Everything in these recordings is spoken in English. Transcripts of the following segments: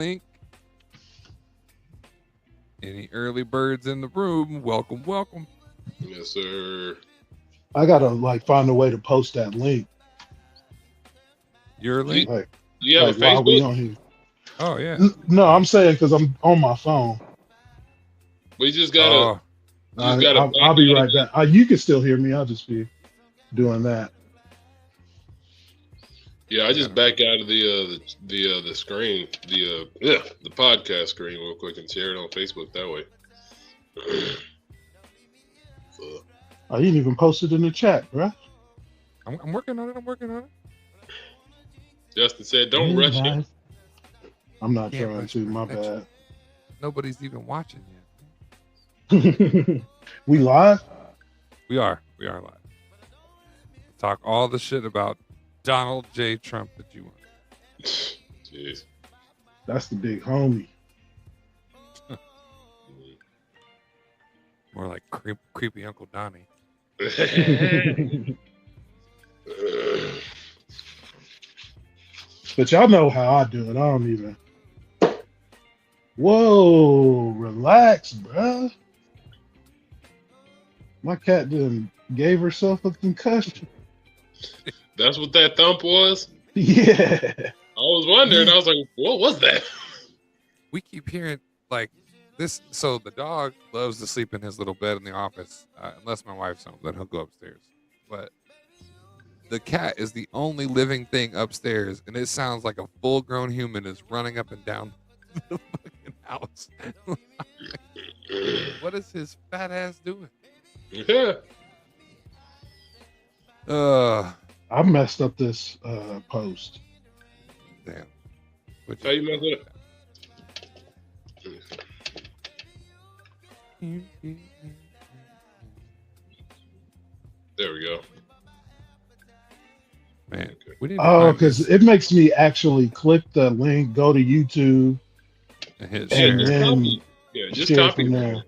link. Any early birds in the room? Welcome, welcome. Yes, sir. I gotta like find a way to post that link. Your Do you, link? Like, do you have a like while we Facebook? on here. Oh yeah. No, I'm saying because I'm on my phone. We just gotta, Oh, I'll back be out of right back. You can still hear me. I'll just be doing that. Yeah, I I just gotta. back out of the screen, the podcast screen real quick and share it on Facebook that way. So, I didn't even post it in the chat, bruh. I'm working on it. I'm working on it. Justin said, "Don't In rush it." life. I'm not Can't trying rush to. My perfection. bad. Nobody's even watching yet. We live? We are. We are live. Talk all the shit about Donald J. Trump that you want. Jeez. That's the big homie. More like creepy Uncle Donnie. But y'all know how I do it. I don't even. Whoa, relax, bruh. My cat done gave herself a concussion. That's what that thump was. Yeah. I was wondering. I was like, "What was that?" We keep hearing like this. So the dog loves to sleep in his little bed in the office, unless my wife's home, then he'll go upstairs. But the cat is the only living thing upstairs, and it sounds like a full-grown human is running up and down the fucking house. What is his fat ass doing? Yeah. I messed up this post. Damn. What'd How you mess it up? There we go. Man, we need to Oh, find because this it makes me actually click the link, go to YouTube, and hit Yeah, share. and just then copy. Yeah, just share copy. from there.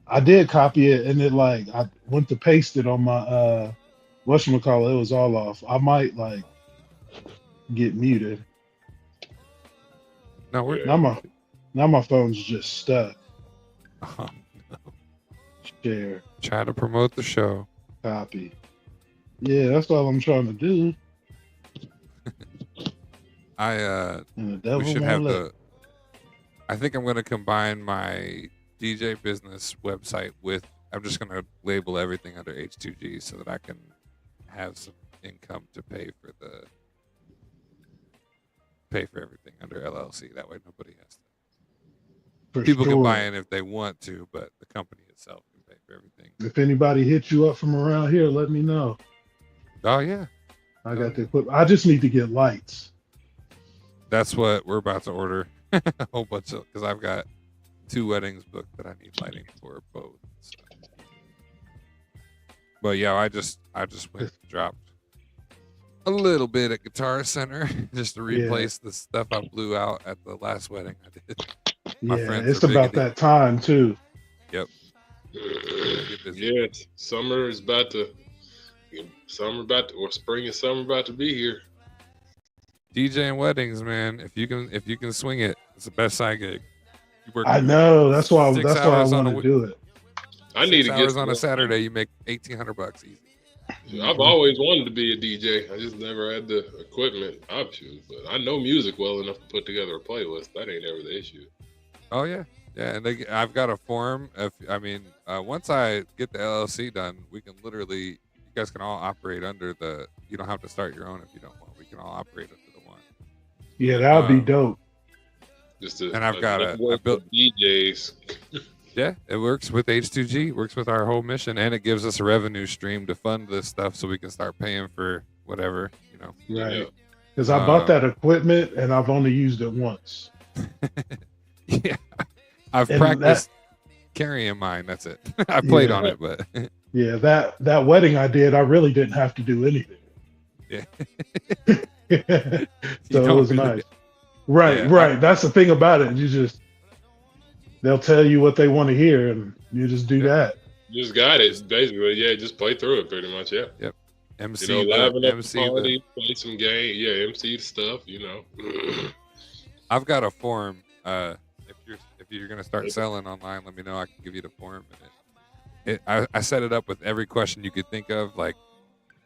I did copy it, and it like I went to paste it on my whatchamacallit, it was all off. I might like get muted. No, we're Yeah. Now my phone's just stuck. uh, Share, try to promote the show. copy. Yeah, that's all I'm trying to do. And the We devil should won't have let. the. I think I'm going to combine my DJ business website with. I'm just going to label everything under H2G so that I can have some income to pay for everything under LLC. That way, nobody has to. For People can buy sure. in if they want to, but the company itself can pay for everything. If anybody hits you up from around here, let me know. Oh yeah, I got the equipment. I just need to get lights. that's what we're about to order. A whole bunch of because I've got 2 weddings booked that I need lighting for both. So. But yeah, I just went and dropped a little bit at Guitar Center just to replace the stuff I blew out at the last wedding I did. My Yeah, friends it's are big about into- that time too. Yep. Yeah, summer is about to. Or spring and summer about to be here. DJing weddings, man. If you can swing it, it's the best side gig. You work I know. That's why. 6 That's why I hours on want to do it. I need 6 to hours get on a Saturday. You make $1,800 easy. I've always wanted to be a DJ. I just never had the equipment option. But I know music well enough to put together a playlist. That ain't ever the issue. Oh yeah, yeah. And I've got a form. Once I get the LLC done, we can literally. You guys can all operate under the. You don't have to start your own if you don't want. We can all operate under the one. Yeah, that would be dope. Just to, And I've got I built DJs. Yeah, it works with H2G. Works with our whole mission, and it gives us a revenue stream to fund this stuff, so we can start paying for whatever. Right. Because I bought that equipment and I've only used it once. Yeah, I've And practiced carrying mine. That's it. I played on it, but yeah, that wedding I did, I really didn't have to do anything. yeah. So it was nice. Right, Yeah, right. That's the thing about it. They'll tell you what they want to hear, and you just do that. You just got it, basically. Yeah, just play through it pretty much. Yeah. Yep. MC liven up MC the party, play some game. Yeah, MC stuff. I've got a form. If you're gonna start selling online, let me know. I can give you the form. And I set it up with every question you could think of, like,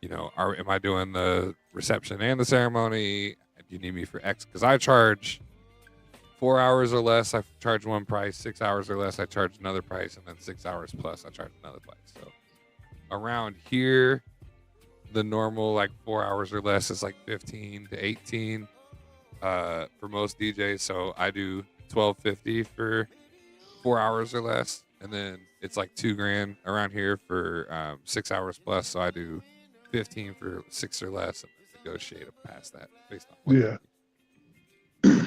am I doing the reception and the ceremony? Do you need me for X? Because I charge 4 hours or less, I charge one price. 6 hours or less, I charge another price, and then 6 hours plus, I charge another price. So around here, the normal like 4 hours or less is like 15 to 18 for most DJs. So I do $12.50 for 4 hours or less, and then it's like $2,000 around here for 6 hours plus. So I do 15 for 6 or less, and negotiate past that based on what Yeah.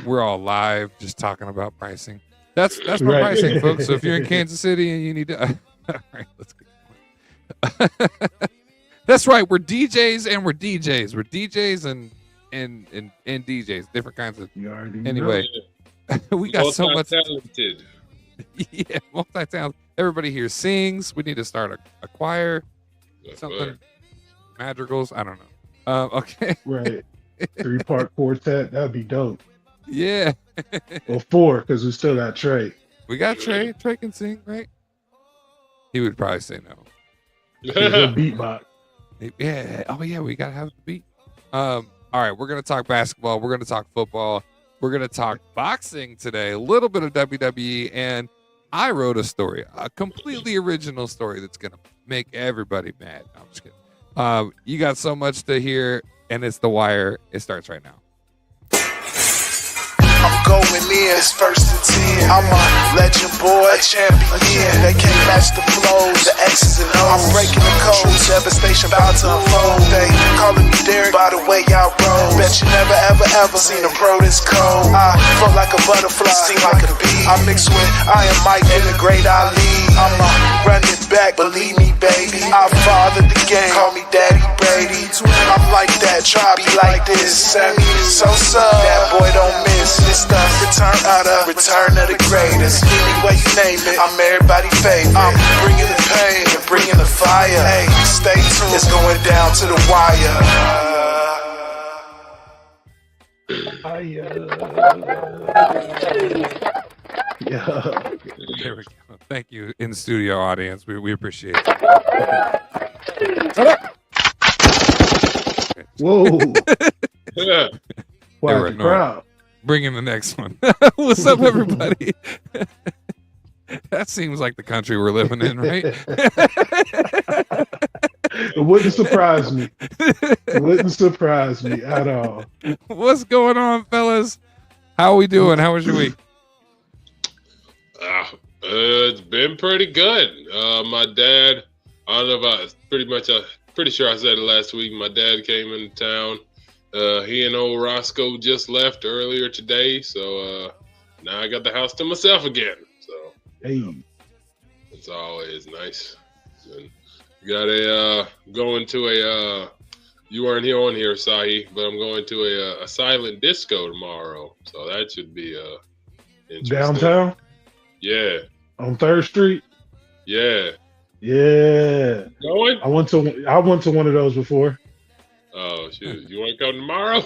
we're all live just talking about pricing. That's my Right. pricing, folks. So if you're in Kansas City and you need to all right, let's get going. That's right, we're DJs and we're DJs. We're DJs and DJs, different kinds of You already know. anyway. We got so much talented. yeah, multi-talented. Everybody here sings. We need to start a choir, something madrigals. I don't know. Okay. Right. 3-part quartet. That'd be dope. Yeah. Well, 4, because we still got Trey. We got Trey. Trey can sing, right? He would probably say no. He's a beatbox. Yeah. Oh yeah, we gotta have the beat. All right, we're gonna talk basketball. We're gonna talk football. We're gonna talk boxing today. A little bit of WWE, and I wrote a story, a completely original story that's gonna make everybody mad. No, I'm just kidding. You got so much to hear, and it's The Wire. It starts right now. I'm going in, it's 1st and 10. I'm a legend boy, a champion. They can't match the flows, the X's and O's. I'm breaking the code, devastation about to unfold. They calling me Derek by the way I roll. Bet you never ever seen a pro this cold. I float like a butterfly, sting like a bee. I mix with Iron Mike and the great Ali. I'm a run it back, believe me baby. I fathered the game, call me Daddy Brady. I'm like that, try be like this. Sammy Sosa, that boy don't miss. It's the return of the greatest. Any way you name it, I'm everybody's favorite. I'm bringing the pain and bringing the fire. Hey, stay tuned, it's going down to the wire. Yeah. There we go. Thank you, in studio audience. We appreciate it. Shut up. Whoa. Yeah. Wow, were the annoying. crowd. Bring in the next one. What's up, everybody? That seems like the country we're living in, right? It wouldn't surprise me. It wouldn't surprise me at all. What's going on, fellas? How are we doing? How was your week? It's been pretty good. My dad, I don't know about pretty sure I said it last week. My dad came into town. He and old Roscoe just left earlier today, so now I got the house to myself again. So Hey. it's always nice. And got going to a you weren't here on here, Sahi, but I'm going to a silent disco tomorrow, so that should be interesting. Downtown Yeah, on 3rd Street. yeah. Yeah. Going? I went to one of those before. Oh shoot! You want to come tomorrow?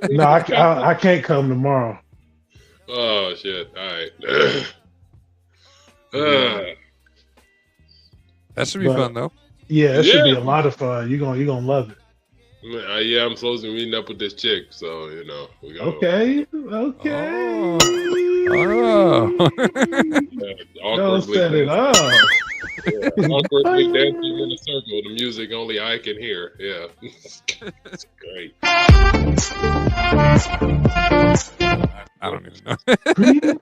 No, I can't come tomorrow. Oh shit! All right. That should be But- fun, though. Yeah, it should be Yeah. a lot of fun. You're gonna love it. Yeah, I'm supposed to be meeting up with this chick, so we go. Okay. Oh. Don't set it up. Awkwardly dancing in a circle. The music only I can hear. Yeah, it's great. I don't even know.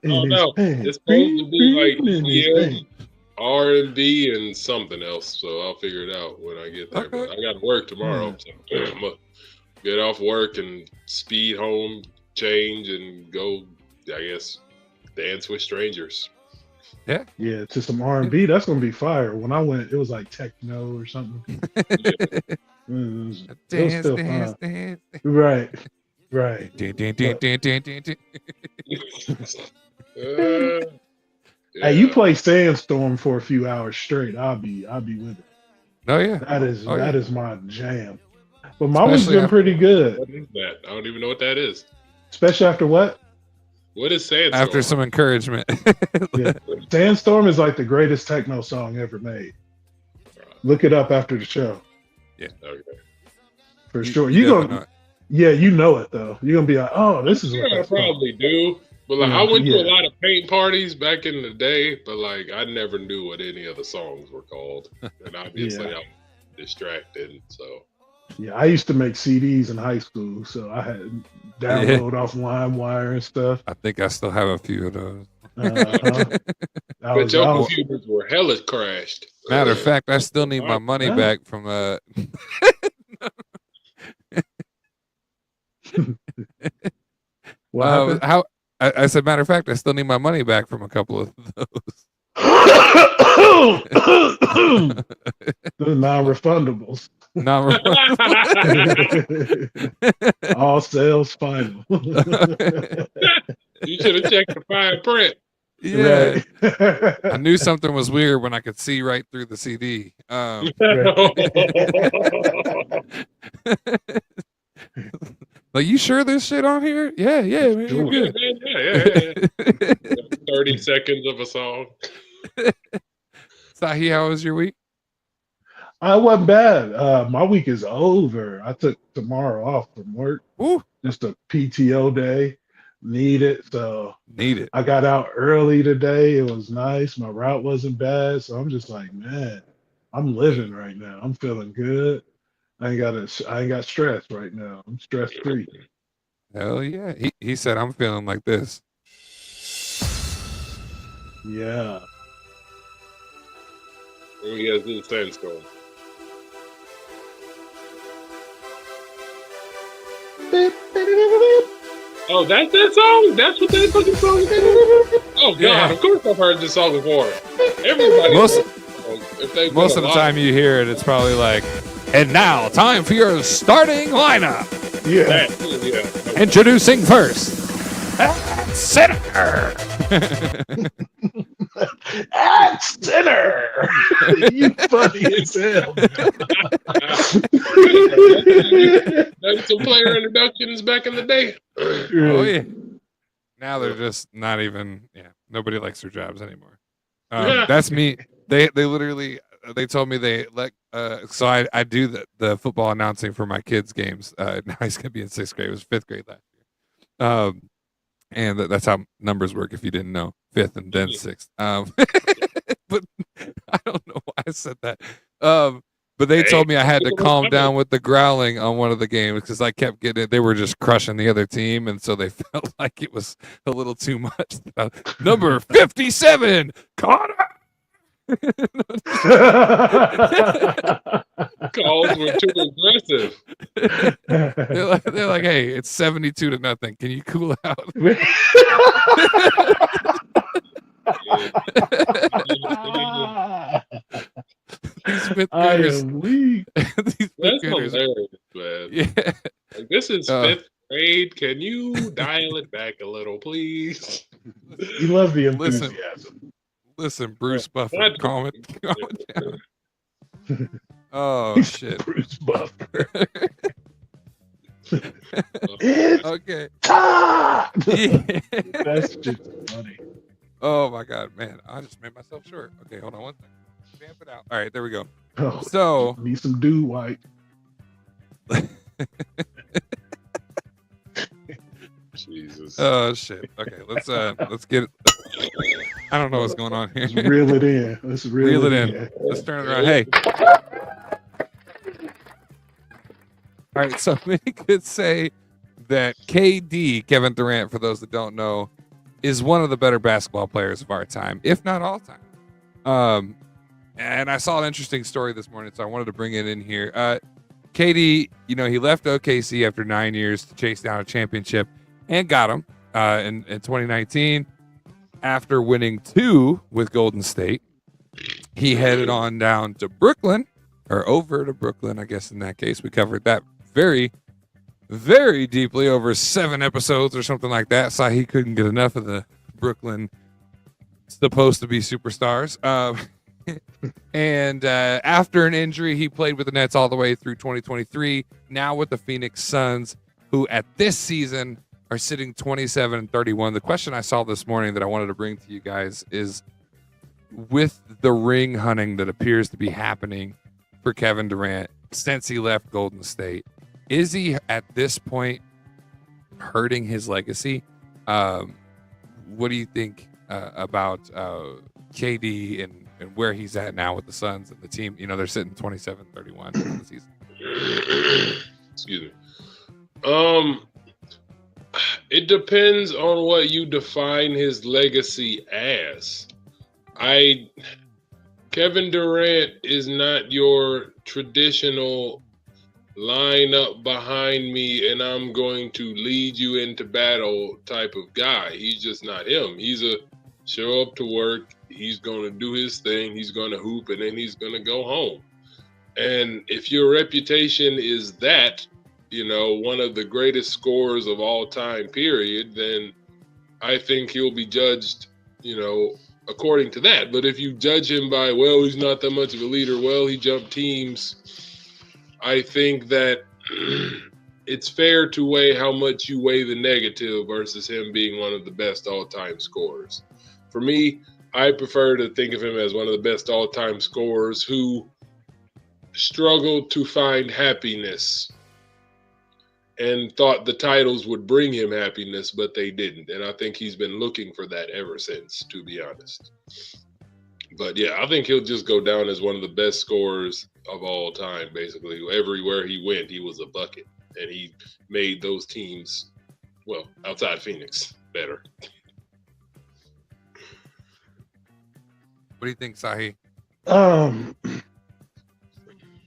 Oh no, it's supposed to be like EDM, R&B, and something else. So I'll figure it out when I get there. Okay. But I got to work tomorrow, so I'm gonna get off work and speed home, change, and go. I guess dance with strangers. Yeah, to some R&B. That's gonna be fire. When I went, it was like techno or something. It was Dance, still dance, fun. dance. Right. Dun, dun, dun, dun, dun, dun, dun. Hey, you play Sandstorm for a few hours straight. I'll be with it. Oh, yeah. That is Oh, yeah. that is my jam. But my week's Especially been pretty good. What is that? I don't even know what that is. Especially after what? What is Sandstorm? after some encouragement. Yeah. Sandstorm is like the greatest techno song ever made. Look it up after the show Okay. for sure. You You definitely know gonna, it. yeah, you know it though. You're gonna be like, oh, this is Yeah, what I that's called. probably do. But like, I Yeah, went to a yeah. lot of paint parties back in the day, but like, I never knew what any of the songs were called, and obviously Yeah. I'm distracted. So Yeah, I used to make CDs in high school, so I had download off LimeWire and stuff. I think I still have a few of those. Uh-huh. but your computers were hella crashed. Matter of fact, I still need my money Huh? back from What happened? how I said, matter of fact, I still need my money back from a couple of those. Those non-refundables. Not All sales final. You should have checked the fine print. yeah. Right. I knew something was weird when I could see right through the CD. Like, you sure there's shit on here? Yeah, man, Sure. you're Yeah. good. 30 seconds of a song. Sahi, how was your week? I wasn't bad. My week is over. I took tomorrow off from work. Ooh, Just a PTO day. Need it. So need it. I got out early today. It was nice. My route wasn't bad. So I'm just like, man, I'm living right now. I'm feeling good. I ain't got stress right now. I'm stress free. Hell yeah. He said, I'm feeling like this. Yeah. When you guys do the Sandstorm. Oh, that's that song? That's what that fucking song is? Oh, God. Yeah. Of course I've heard this song before. Everybody. Most- knows this song. If they Most put of a the lot time you hear it, it's probably like, and now time for your starting lineup. Yeah. that, yeah. Introducing first, center. At center. You funny as hell. Done some player introductions back in the day. Oh yeah. Now they're just not even. Yeah, nobody likes their jobs anymore. That's me. They literally. They told me they let. So I do the football announcing for my kids' games. Now he's gonna be in 6th grade. It was 5th grade last year. And that's how numbers work. If you didn't know, 5th and then 6th. But I don't know why I said that. But they told me I had to calm down with the growling on one of the games because I kept getting it. They were just crushing the other team, and so they felt like it was a little too much. Number 57, Connor. Calls were too aggressive. They're like, hey, it's 72-0. Can you cool out? These 5th I graders. am weak. These 5th That's graders. hilarious, man. Yeah. Like, this is Uh. 5th grade. Can you dial it back a little, please? You love the Listen. enthusiasm. Listen, Bruce Buffer, What? calm it down. Oh shit. Bruce Buffer. It's Okay. time. Yeah. That's just funny. Oh my god, man! I just made myself short. Okay, hold on one second. Vamp it out. All right, there we go. Oh, So, need some dew white. Jesus. oh shit. Okay, let's get. I don't know what's going on Let's here. reel it in. Let's reel it in. Let's turn it around. Hey. All right, so many could say that KD, Kevin Durant, for those that don't know, is one of the better basketball players of our time, if not all time. And I saw an interesting story this morning, so I wanted to bring it in here. KD, he left OKC after 9 years to chase down a championship and got him in 2019. After winning 2 with Golden State, he headed on down to Brooklyn, or over to Brooklyn, I guess in that case. We covered that very, very deeply over 7 episodes or something like that. So he couldn't get enough of the Brooklyn supposed to be superstars. And after an injury, he played with the Nets all the way through 2023. Now with the Phoenix Suns, who at this season are sitting 27-31. The question I saw this morning that I wanted to bring to you guys is, with the ring hunting that appears to be happening for Kevin Durant since he left Golden State, is he at this point hurting his legacy? What do you think about KD and where he's at now with the Suns and the team? You know, they're sitting 27-31 for the season. Excuse me. It depends on what you define his legacy as. Kevin Durant is not your traditional line up behind me and I'm going to lead you into battle type of guy. He's just not him. He's a show up to work. He's going to do his thing. He's going to hoop and then he's going to go home. And if your reputation is that, you know, one of the greatest scorers of all time, period, then I think he'll be judged, you know, according to that. But if you judge him by, well, he's not that much of a leader, well, he jumped teams, I think that it's fair to weigh how much you weigh the negative versus him being one of the best all-time scorers. For me, I prefer to think of him as one of the best all-time scorers who struggled to find happiness and thought the titles would bring him happiness, but they didn't. And I think he's been looking for that ever since, to be honest. But yeah, I think he'll just go down as one of the best scorers of all time, basically. Everywhere he went, he was a bucket. And he made those teams, well, outside Phoenix, better. What do you think, Sahi?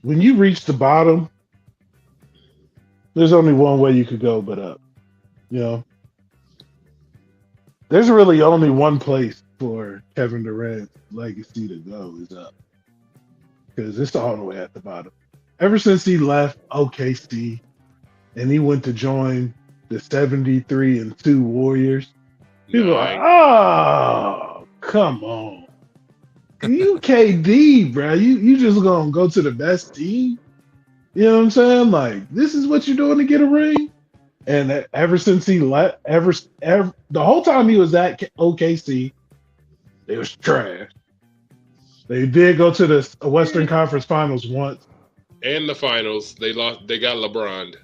When you reach the bottom, there's only one way you could go but up. You know, there's really only one place for Kevin Durant's legacy to go is up, because it's all the way at the bottom. Ever since he left OKC and he went to join the 73-2 Warriors, people are like, oh, come on. You KD, bro. You just gonna go to the best team? You know what I'm saying? Like, this is what you're doing to get a ring? And ever since he left, the whole time he was at OKC, it was trash. They did go to the Western Conference Finals once. And the finals, they lost. They got LeBron.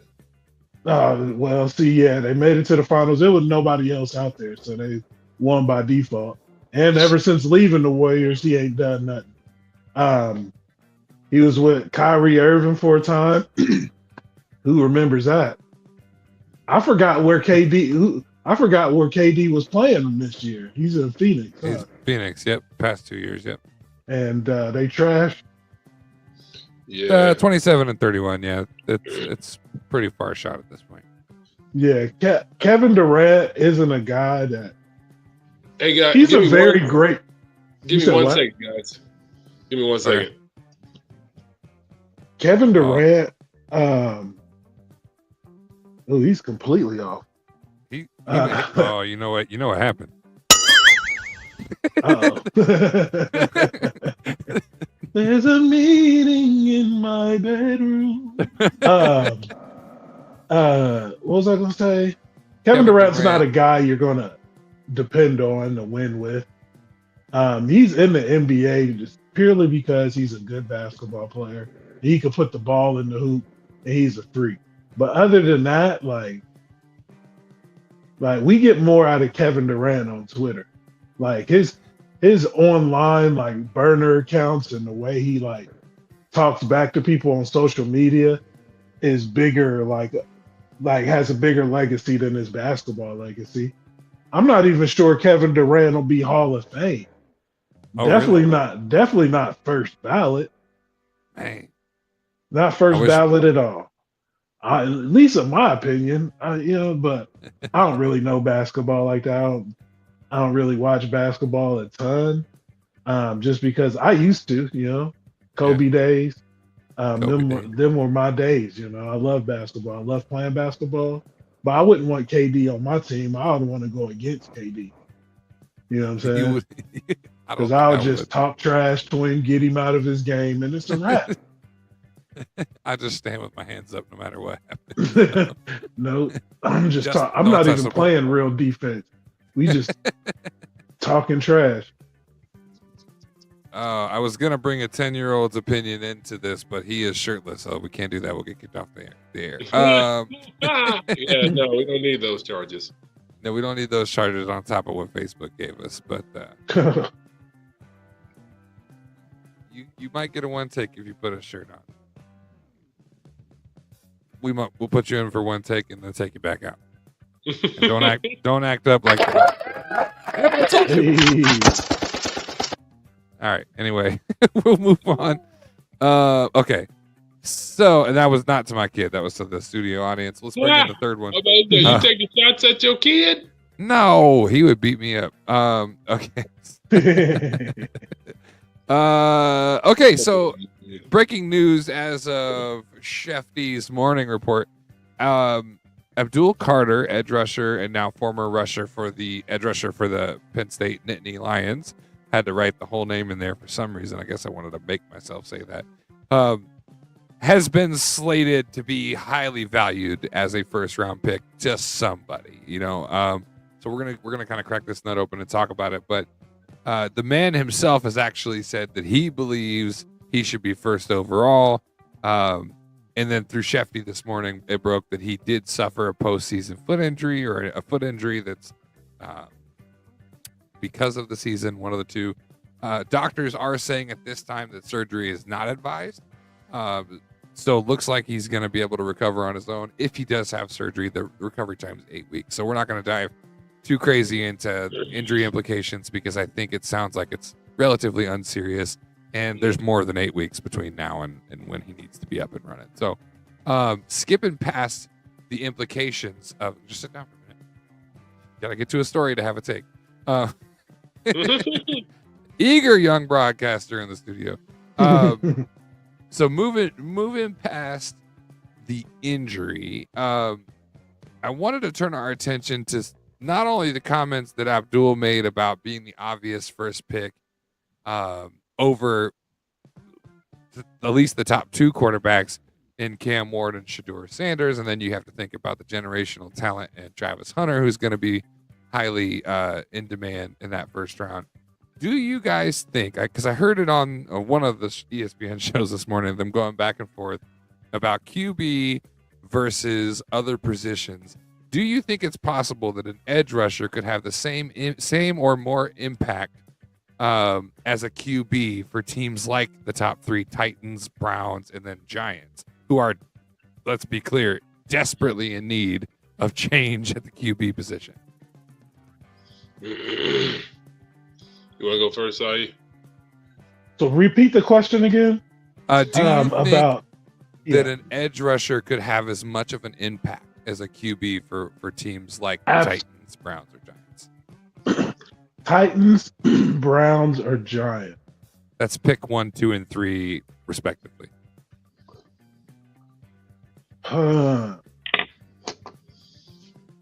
Well, see, yeah, they made it to the finals. There was nobody else out there, so they won by default. And ever since leaving the Warriors, he ain't done nothing. He was with Kyrie Irving for a time. Who remembers that? I forgot where KD was playing this year. He's in Phoenix. He's Phoenix, yep. Past 2 years, yep. And they trashed. Yeah. 27-31, yeah. It's pretty far shot at this point. Yeah, Kevin Durant isn't a guy that. Hey, guys, he's a very great. Give me 1 second, guys. Give me 1 second. Kevin Durant, he's completely off. Oh, you know what? You know what happened? There's a meeting in my bedroom. What was I going to say? Kevin Durant's not a guy you're going to depend on to win with. He's in the NBA just purely because he's a good basketball player. He can put the ball in the hoop, and he's a freak. But other than that, like we get more out of Kevin Durant on Twitter. Like his online like burner accounts and the way he like talks back to people on social media is bigger. Like has a bigger legacy than his basketball legacy. I'm not even sure Kevin Durant will be Hall of Fame. Oh, definitely really? Definitely not first ballot. Man. Not first ballot at all. At least in my opinion, but I don't really know basketball like that. I don't really watch basketball a ton, just because I used to, Kobe days. Them were my days. I love basketball. I love playing basketball, but I wouldn't want KD on my team. I would want to go against KD. You know what I'm saying? Because I would just talk trash to him, get him out of his game, and it's a wrap. I just stand with my hands up no matter what happens. No, I'm just Just I'm don't not touch even the ball. playing real defense. We just talking trash. I was gonna bring a 10-year-old's opinion into this, but he is shirtless, so we can't do that. We'll get kicked off the air. Yeah, no, we don't need those charges. No, we don't need those charges on top of what Facebook gave us. But you might get a one take if you put a shirt on. We'll put you in for one take and then take you back out. And don't act up like that. Hey. All right. Anyway, we'll move on. Okay. So, and that was not to my kid. That was to the studio audience. Let's bring in the third one. You taking shots at your kid? No, he would beat me up. Okay. Okay. So, breaking news as of Chef D's morning report. Abdul Carter, edge rusher and now former rusher for the edge rusher for the Penn State Nittany Lions, had to write the whole name in there for some reason. I guess I wanted to make myself say that. Has been slated to be highly valued as a first round pick to somebody, So we're gonna kind of crack this nut open and talk about it. But the man himself has actually said that he believes he should be first overall. And then through Shefty this morning, it broke that he did suffer a postseason foot injury or a foot injury that's because of the season, one of the two. Doctors are saying at this time that surgery is not advised. So it looks like he's going to be able to recover on his own. If he does have surgery, the recovery time is 8 weeks. So we're not going to dive too crazy into injury implications because I think it sounds like it's relatively unserious. And there's more than 8 weeks between now and when he needs to be up and running. So skipping past the implications of, just sit down for a minute. Got to get to a story to have a take. Eager young broadcaster in the studio. So moving past the injury, I wanted to turn our attention to not only the comments that Abdul made about being the obvious first pick over at least the top two quarterbacks in Cam Ward and Shedeur Sanders, and then you have to think about the generational talent and Travis Hunter, who's going to be highly in demand in that first round. Do you guys think, because I heard it on one of the ESPN shows this morning, them going back and forth about QB versus other positions. Do you think it's possible that an edge rusher could have the same or more impact as a QB for teams like the top three, Titans, Browns, and then Giants, who are, let's be clear, desperately in need of change at the QB position? You want to go first, Sai? So repeat the question again. Do you think about that an edge rusher could have as much of an impact as a QB for teams like the Titans, Browns, or Giants? Titans, Browns, or Giants? Let's pick 1, 2, and 3 respectively.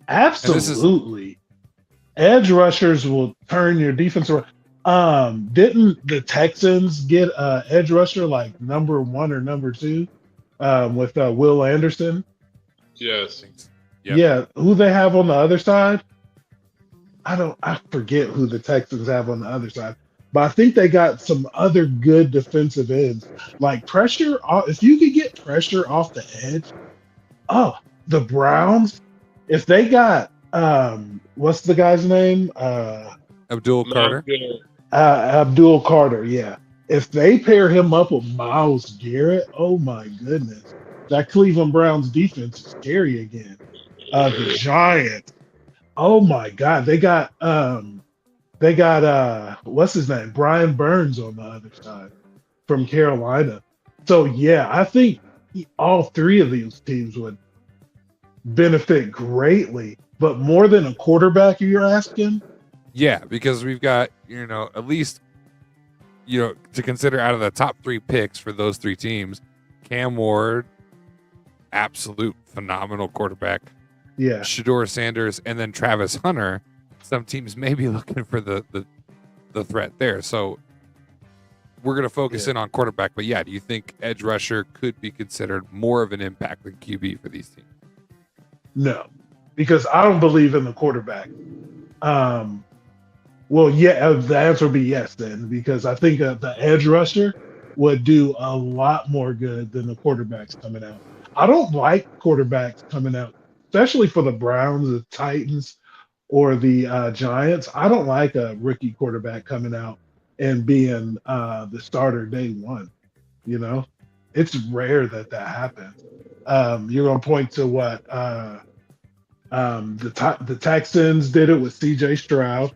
Absolutely. Edge rushers will turn your defense around. Didn't the Texans get edge rusher like number 1 or number 2 with Will Anderson? Yes. Yep. Yeah. Who they have on the other side? I forget who the Texans have on the other side, but I think they got some other good defensive ends. Like pressure, if you could get pressure off the edge. Oh, the Browns, if they got what's the guy's name? Abdul Carter. Abdul Carter, yeah. If they pair him up with Myles Garrett, oh my goodness, that Cleveland Browns defense is scary again. The Giants, oh my God, they got what's his name, Brian Burns on the other side from Carolina. So yeah, I think all three of these teams would benefit greatly, but more than a quarterback, you're asking? Yeah, because we've got, at least, to consider out of the top 3 picks for those 3 teams, Cam Ward, absolute phenomenal quarterback. Yeah. Shedeur Sanders, and then Travis Hunter. Some teams may be looking for the threat there. So we're going to focus in on quarterback, but do you think edge rusher could be considered more of an impact than QB for these teams? No, because I don't believe in the quarterback. The answer would be yes then, because I think the edge rusher would do a lot more good than the quarterbacks coming out. I don't like quarterbacks coming out, especially for the Browns, the Titans, or the Giants. I don't like a rookie quarterback coming out and being the starter day one. You know, it's rare that happens. You're going to point to what the Texans did it with C.J. Stroud,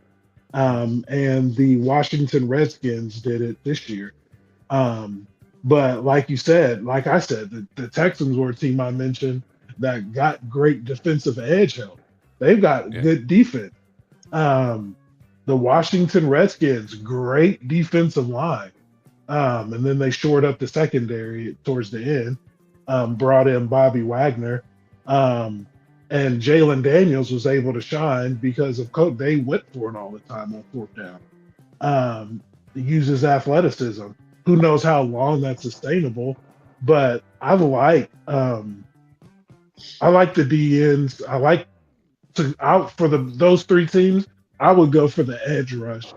and the Washington Redskins did it this year. But like I said, the Texans were a team I mentioned that got great defensive edge help. They've got good defense. The Washington Redskins, great defensive line. And then they shored up the secondary towards the end, brought in Bobby Wagner. And Jalen Daniels was able to shine because of Coach. They went for it all the time on fourth down. Uses athleticism. Who knows how long that's sustainable? But I like the DNs. I like for those three teams. I would go for the edge rush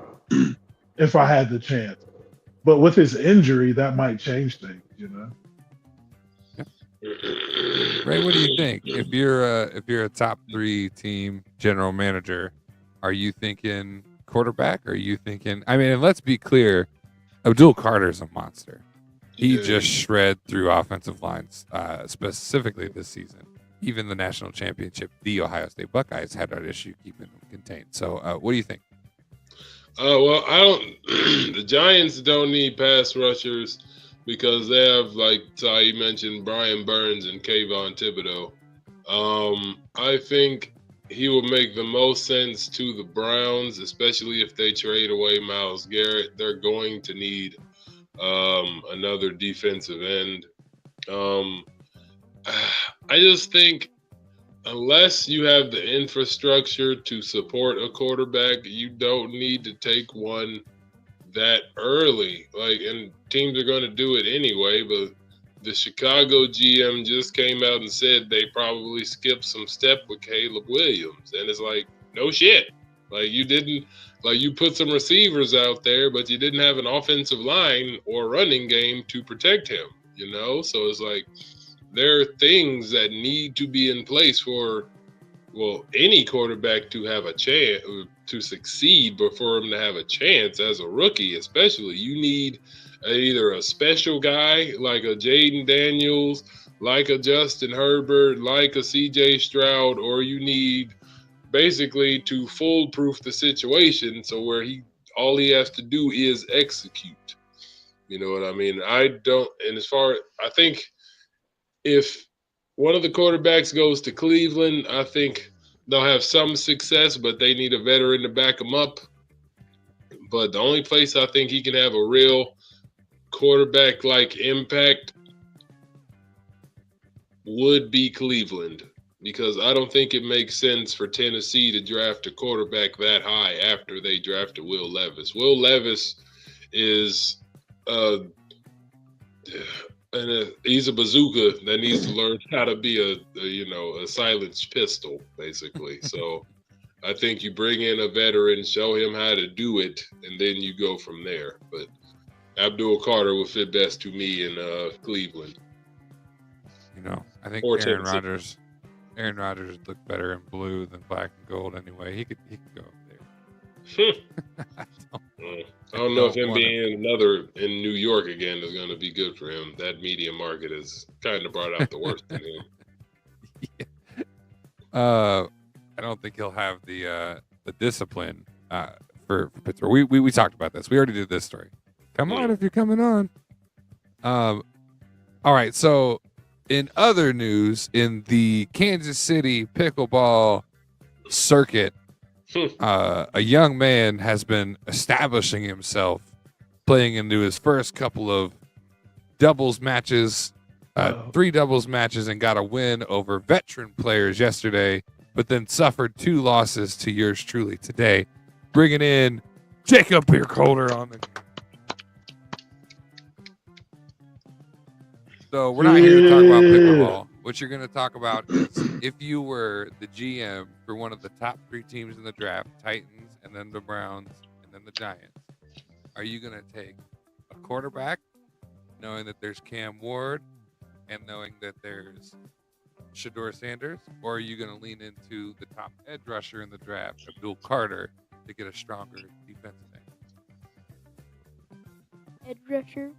if I had the chance. But with his injury, that might change things. You know. Ray, what do you think? If you're a top 3 team general manager, are you thinking quarterback? Or are you thinking? I mean, and let's be clear, Abdul Carter's a monster. He just shred through offensive lines, specifically this season. Even the national championship, the Ohio State Buckeyes had that issue keeping them contained. So, what do you think? Well, I don't. The Giants don't need pass rushers because they have, like Ty mentioned, Brian Burns and Kayvon Thibodeau. I think he will make the most sense to the Browns, especially if they trade away Myles Garrett. They're going to need another defensive end. I just think unless you have the infrastructure to support a quarterback, you don't need to take one that early. And teams are going to do it anyway, but the Chicago GM just came out and said they probably skipped some step with Caleb Williams. And it's like, no shit. You put some receivers out there, but you didn't have an offensive line or running game to protect him, you know? So it's like, there are things that need to be in place for, any quarterback to have a chance to succeed, but for him to have a chance as a rookie, especially, you need either a special guy like a Jaden Daniels, like a Justin Herbert, like a C.J. Stroud, or you need basically to foolproof the situation so where all he has to do is execute. You know what I mean? I think if one of the quarterbacks goes to Cleveland, I think they'll have some success, but they need a veteran to back them up. But the only place I think he can have a real quarterback-like impact would be Cleveland, because I don't think it makes sense for Tennessee to draft a quarterback that high after they drafted Will Levis. Will Levis is he's a bazooka that needs to learn how to be a silenced pistol, basically. So I think you bring in a veteran, show him how to do it, and then you go from there. But Abdul Carter would fit best to me in Cleveland. I think Aaron Rodgers looked better in blue than black and gold anyway. He could go up there. I don't know if him being in New York again is going to be good for him. That media market has kind of brought out the worst in him. I don't think he'll have the discipline for Pittsburgh. We talked about this. We already did this story. Come on if you're coming on. All right. So in other news, in the Kansas City pickleball circuit, a young man has been establishing himself, playing into his first couple of doubles matches, 3 doubles matches, and got a win over veteran players yesterday, but then suffered 2 losses to yours truly today. Bringing in Jacob Beercolder on the. So we're not here to talk about pickleball. What you're going to talk about is if you were the GM for one of the top 3 teams in the draft, Titans, and then the Browns, and then the Giants, are you going to take a quarterback, knowing that there's Cam Ward, and knowing that there's Shedeur Sanders, or are you going to lean into the top edge rusher in the draft, Abdul Carter, to get a stronger defensive end? Edge rusher.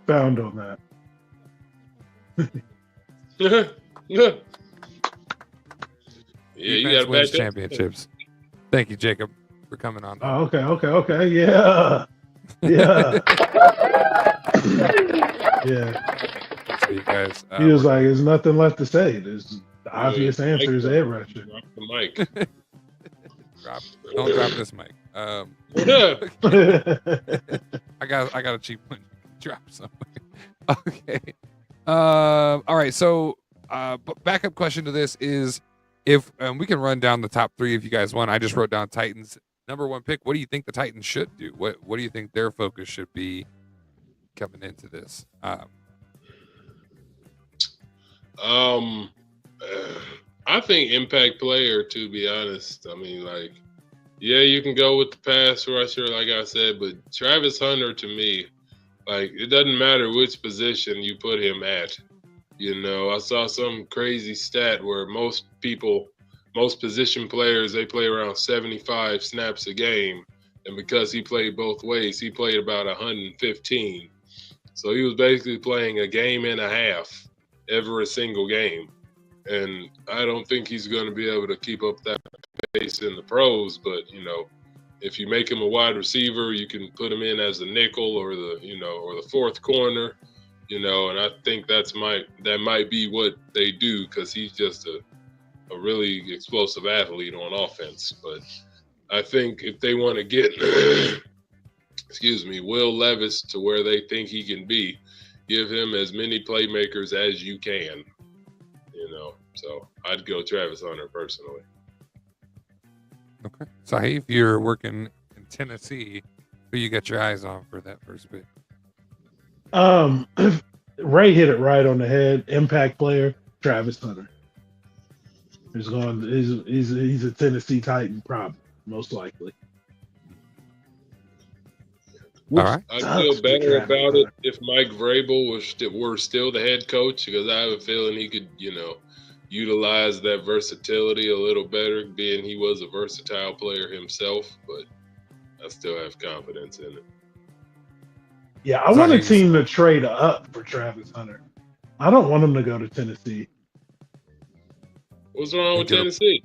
Found on that. Yeah, you Defense got to wins back up. championships. Thank you, Jacob, for coming on. Oh, okay. Yeah. Yeah. Yeah. So you guys, He was like, there's nothing left to say. There's the obvious answer is edge rusher. Drop the mic. don't drop this mic. Yeah. I got a cheap one. Drop somewhere. Okay. All right. So, backup question to this is, if we can run down the top 3 if you guys want. I just wrote down Titans number 1 pick. What do you think the Titans should do? What do you think their focus should be coming into this? I think impact player, to be honest. I mean, like, yeah, you can go with the pass rusher, like I said, but Travis Hunter, to me, like, it doesn't matter which position you put him at. You know, I saw some crazy stat where most position players, they play around 75 snaps a game. And because he played both ways, he played about 115. So he was basically playing a game and a half every single game. And I don't think he's going to be able to keep up that pace in the pros. But, you know, if you make him a wide receiver, you can put him in as the nickel or the fourth corner, you know, and I think that might be what they do, because he's just a really explosive athlete on offense. But I think if they want to get, Will Levis to where they think he can be, give him as many playmakers as you can, you know. So I'd go Travis Hunter personally. Okay. Sahih, if you're working in Tennessee, who you got your eyes on for that first pick? Ray hit it right on the head. Impact player, Travis Hunter. He's a Tennessee Titan, probably, most likely. All right. I'd feel better about it if Mike Vrabel were still the head coach, because I have a feeling he could, you know, utilize that versatility a little better, being he was a versatile player himself. But I still have confidence in it. Yeah, I want a team to trade up for Travis Hunter. I don't want him to go to Tennessee. What's wrong with Tennessee?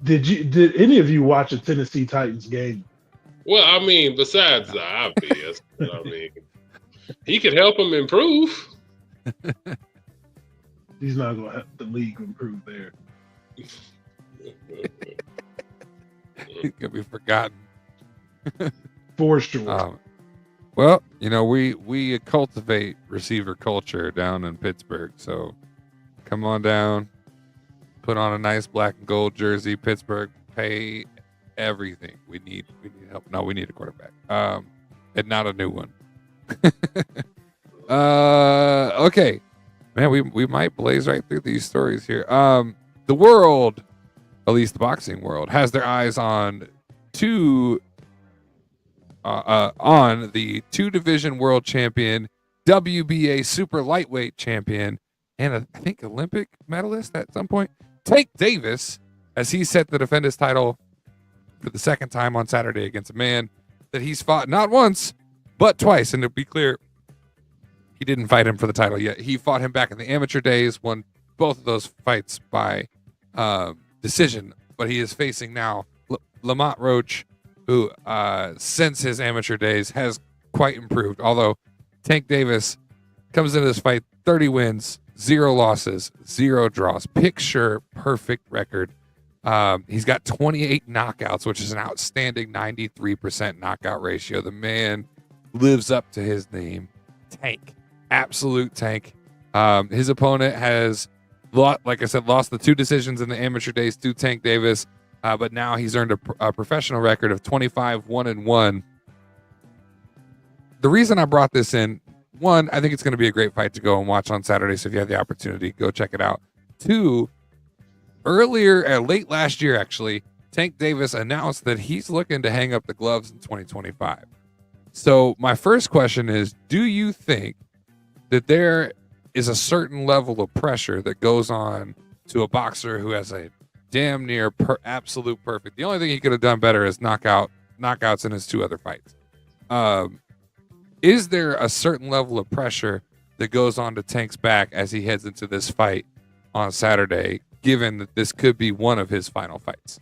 Did any of you watch a Tennessee Titans game? Well, I mean, besides the obvious, I mean, he could help him improve. He's not going to help the league improve there. It could be forgotten. For sure. Well, you know, we cultivate receiver culture down in Pittsburgh. So come on down, put on a nice black and gold jersey. Pittsburgh, pay everything. We need help. No, we need a quarterback. And not a new one. Okay. Man, we might blaze right through these stories here. The world, at least the boxing world, has their eyes on the 2-division world champion, WBA super lightweight champion, and I think Olympic medalist at some point, Tank Davis, as he set to defend his title for the second time on Saturday against a man that he's fought not once, but twice. And to be clear, he didn't fight him for the title yet. He fought him back in the amateur days, won both of those fights by decision. But he is facing now Lamont Roach, who since his amateur days has quite improved. Although Tank Davis comes into this fight 30 wins, 0 losses, 0 draws, picture perfect record. He's got 28 knockouts, which is an outstanding 93% knockout ratio. The man lives up to his name. Tank, absolute tank. His opponent has, like I said, lost the 2 decisions in the amateur days to Tank Davis. But now he's earned a professional record of 25-1-1 the reason I brought this in, one, I think it's going to be a great fight to go and watch on Saturday. So if you have the opportunity, go check it out. Two, late last year, actually, Tank Davis announced that he's looking to hang up the gloves in 2025. So my first question is, do you think that there is a certain level of pressure that goes on to a boxer who has a damn near absolute perfect? The only thing he could have done better is knockouts in his 2 other fights. Is there a certain level of pressure that goes on to Tank's back as he heads into this fight on Saturday, given that this could be one of his final fights?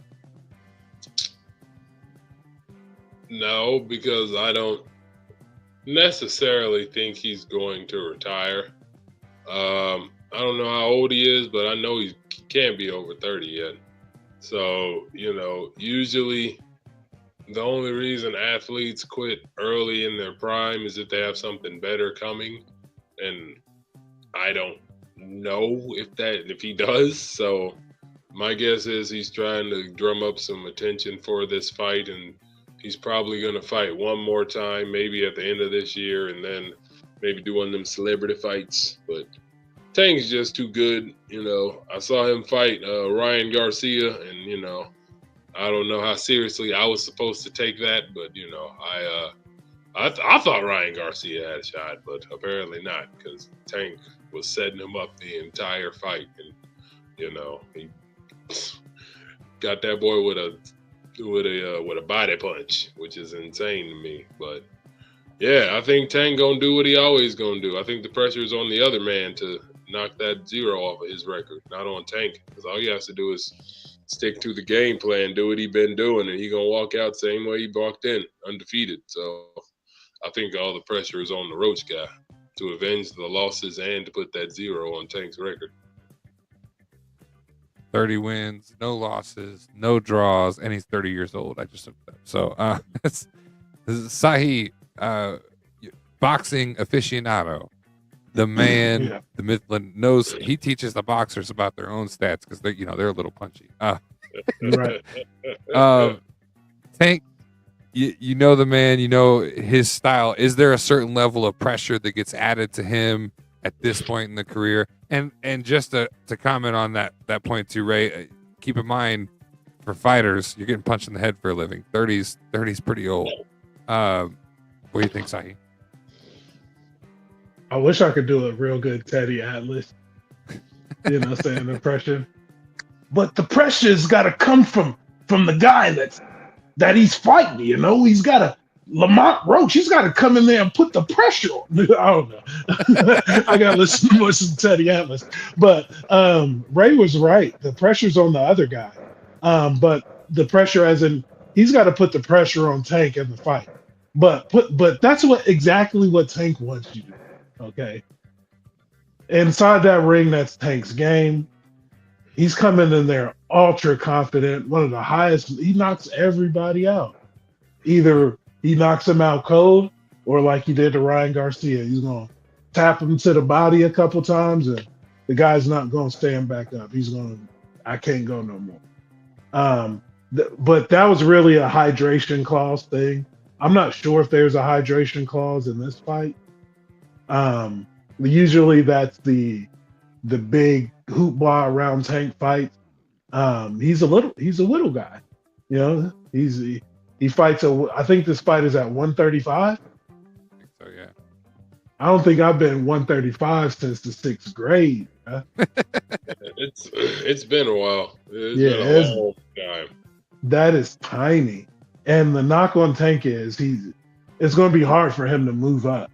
No, because I don't necessarily think he's going to retire. I don't know how old he is, but I know he can't be over 30 yet. So, usually the only reason athletes quit early in their prime is if they have something better coming. And I don't know if he does. So my guess is he's trying to drum up some attention for this fight, and he's probably going to fight one more time, maybe at the end of this year, and then maybe do one of them celebrity fights. But Tank's just too good. I saw him fight Ryan Garcia, and, I don't know how seriously I was supposed to take that, but, I thought Ryan Garcia had a shot, but apparently not, because Tank was setting him up the entire fight. And, he got that boy with a body punch, which is insane to me. But yeah, I think Tank gonna do what he always gonna do. I think the pressure is on the other man to knock that 0 off of his record, not on Tank, because all he has to do is stick to the game plan, do what he been doing, and he gonna walk out the same way he walked in, undefeated. So I think all the pressure is on the Roach guy to avenge the losses and to put that 0 on Tank's record. 30 wins, no losses, no draws, and he's 30 years old. I just looked up. So this is Sahi, boxing aficionado. The man, the Midland knows. He teaches the boxers about their own stats because they're a little punchy. Right. Tank, you know the man, you know his style. Is there a certain level of pressure that gets added to him at this point in the career? And just to comment on that point too, Ray, keep in mind, for fighters, you're getting punched in the head for a living. 30's pretty old. What do you think, Sahi? I wish I could do a real good Teddy Atlas, saying impression. But the pressure's got to come from the guy that he's fighting. He's got to Lamont Roach. He's got to come in there and put the pressure on. I don't know. I got to listen to some Teddy Atlas. But Ray was right. The pressure's on the other guy. But the pressure, as in, he's got to put the pressure on Tank in the fight. But that's exactly what Tank wants you to do. Okay. Inside that ring, that's Tank's game. He's coming in there ultra confident, one of the highest. He knocks everybody out. Either he knocks him out cold, or like he did to Ryan Garcia, he's going to tap him to the body a couple times, and the guy's not going to stand back up. He's going to, I can't go no more. But that was really a hydration clause thing. I'm not sure if there's a hydration clause in this fight. Usually that's the big hoopla around Tank fight. He's a little guy, he fights I think this fight is at 135. So yeah. I don't think I've been 135 since the 6th grade. Huh? It's been a while. It's been a long time. That is tiny. And the knock on Tank is it's going to be hard for him to move up,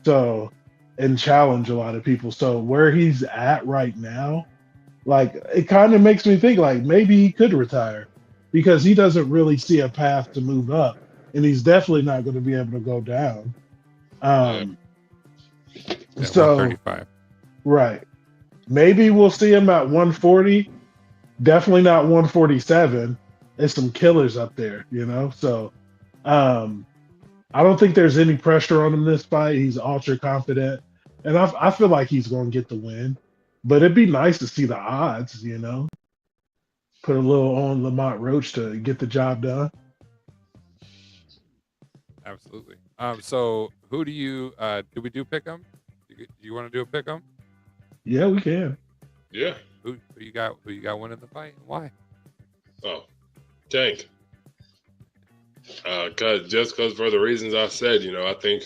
So, and challenge a lot of people. So where he's at right now, like, it kind of makes me think like maybe he could retire, because he doesn't really see a path to move up, and he's definitely not going to be able to go down. So 135. Right. Maybe we'll see him at 140. Definitely not 147. There's some killers up there, So, I don't think there's any pressure on him this fight. He's ultra confident, and I feel like he's going to get the win. But it'd be nice to see the odds, Put a little on Lamont Roach to get the job done. Absolutely. So who do you do we do pick 'em? Do you want to do a pick 'em? Yeah, we can. Yeah. Who you got? Who you got winning the fight? And why? Oh, Tank. Just because for the reasons I said, I think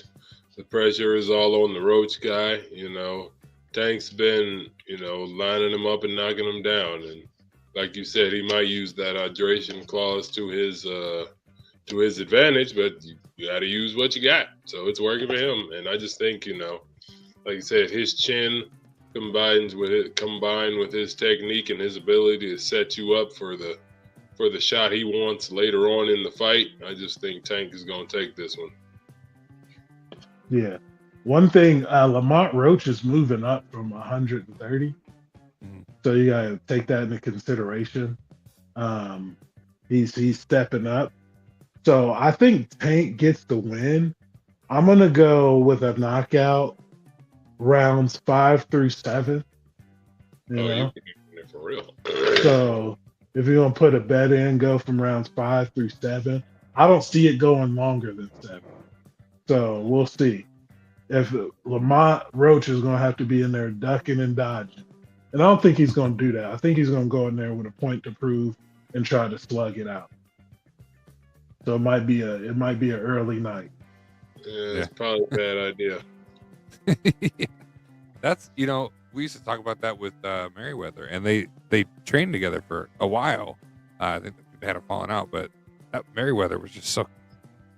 the pressure is all on the Roach guy. Tank's been, lining him up and knocking him down, and like you said, he might use that hydration clause to his advantage, but you got to use what you got. So it's working for him, and I just think, like you said, his chin combined with his technique and his ability to set you up for the shot he wants later on in the fight. I just think Tank is going to take this one. Yeah. One thing, Lamont Roach is moving up from 130. So you got to take that into consideration. He's stepping up. So I think Tank gets the win. I'm going to go with a knockout rounds 5 through 7. You're for real. So if you're going to put a bet in, go from rounds 5 through 7. I don't see it going longer than 7. So we'll see. If Lamont Roach is going to have to be in there ducking and dodging. And I don't think he's going to do that. I think he's going to go in there with a point to prove and try to slug it out. So it might be an early night. Yeah, it's probably a bad idea. That's we used to talk about that with Merriweather, and they trained together for a while. I think they had a falling out, but that Merriweather was just so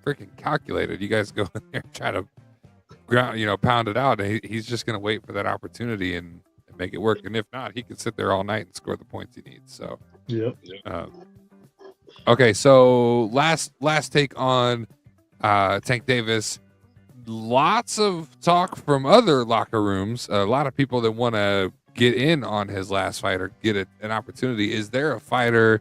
freaking calculated. You guys go in there and try to pound it out, and he's just going to wait for that opportunity and make it work. And if not, he can sit there all night and score the points he needs. So Yep. Okay, so last take on Tank Davis. Lots of talk from other locker rooms. A lot of people that want to get in on his last fight or get an opportunity. Is there a fighter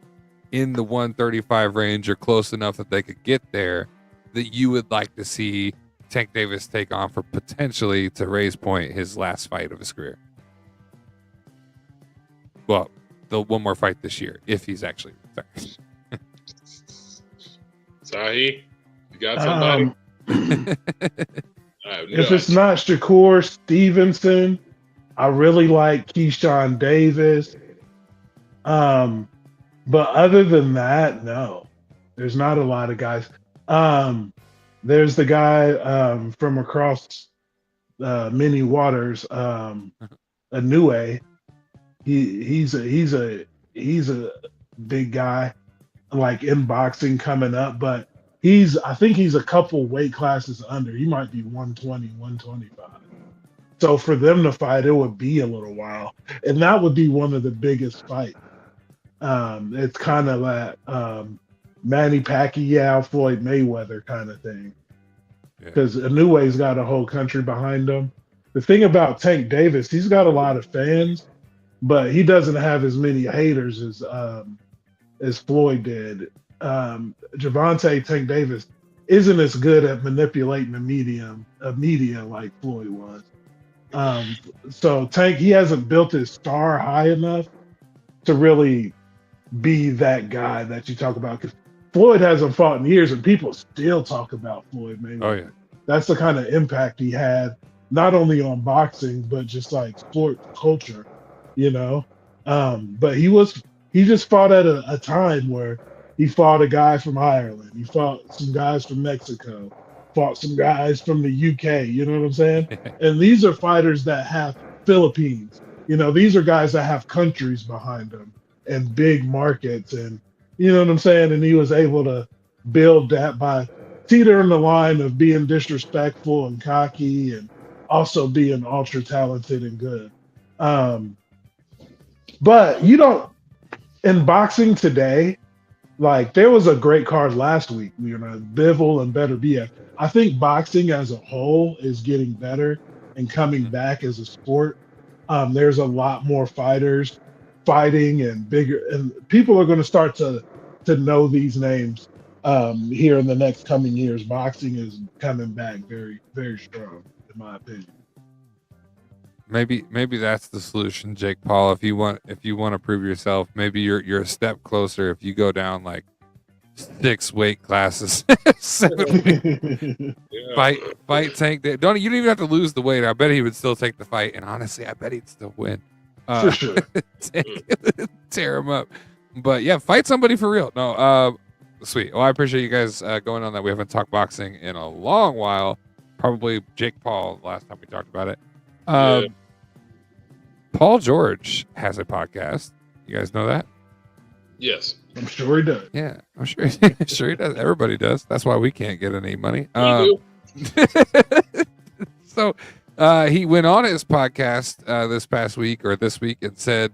in the 135 range or close enough that they could get there that you would like to see Tank Davis take on for potentially to raise point his last fight of his career? Well, the one more fight this year if he's actually retired. Sahi, you got somebody? If it's not Shakur Stevenson, I really like Keyshawn Davis. But other than that, no. There's not a lot of guys. There's the guy from across many waters, Inoue. He's a big guy, like in boxing coming up, but I think he's a couple weight classes under. He might be 120, 125. So for them to fight, it would be a little while. And that would be one of the biggest fights. It's kind of like Manny Pacquiao, Floyd Mayweather kind of thing. Because Inoue's got a whole country behind him. The thing about Tank Davis, he's got a lot of fans, but he doesn't have as many haters as Floyd did. Gervonta Tank Davis isn't as good at manipulating the media like Floyd was. So Tank, he hasn't built his star high enough to really be that guy that you talk about. Because Floyd hasn't fought in years, and people still talk about Floyd Mayweather. Oh yeah, that's the kind of impact he had, not only on boxing but just like sport culture, But he just fought at a time where he fought a guy from Ireland. He fought some guys from Mexico, fought some guys from the UK. You know what I'm saying? And these are fighters that have Philippines. These are guys that have countries behind them and big markets. And you know what I'm saying? And he was able to build that by teetering the line of being disrespectful and cocky and also being ultra talented and good. But in boxing today, like there was a great card last week, Bivol and Beterbiev. I think boxing as a whole is getting better and coming back as a sport. There's a lot more fighters fighting and bigger, and people are going to start to know these names here in the next coming years. Boxing is coming back very, very strong, in my opinion. Maybe that's the solution, Jake Paul. If you want to prove yourself, maybe you're a step closer. If you go down like 6 weight classes, 7 weight. Yeah. Fight Tank. You don't even have to lose the weight. I bet he would still take the fight, and honestly, I bet he'd still win. For sure. Tear him up. But yeah, fight somebody for real. No, sweet. Well, I appreciate you guys going on that. We haven't talked boxing in a long while. Probably Jake Paul last time we talked about it. Yeah. Paul George has a podcast. You guys know that? Yes. I'm sure he does. Yeah, I'm sure. Sure he does. Everybody does. That's why we can't get any money. You do. So he went on his podcast this past week or this week and said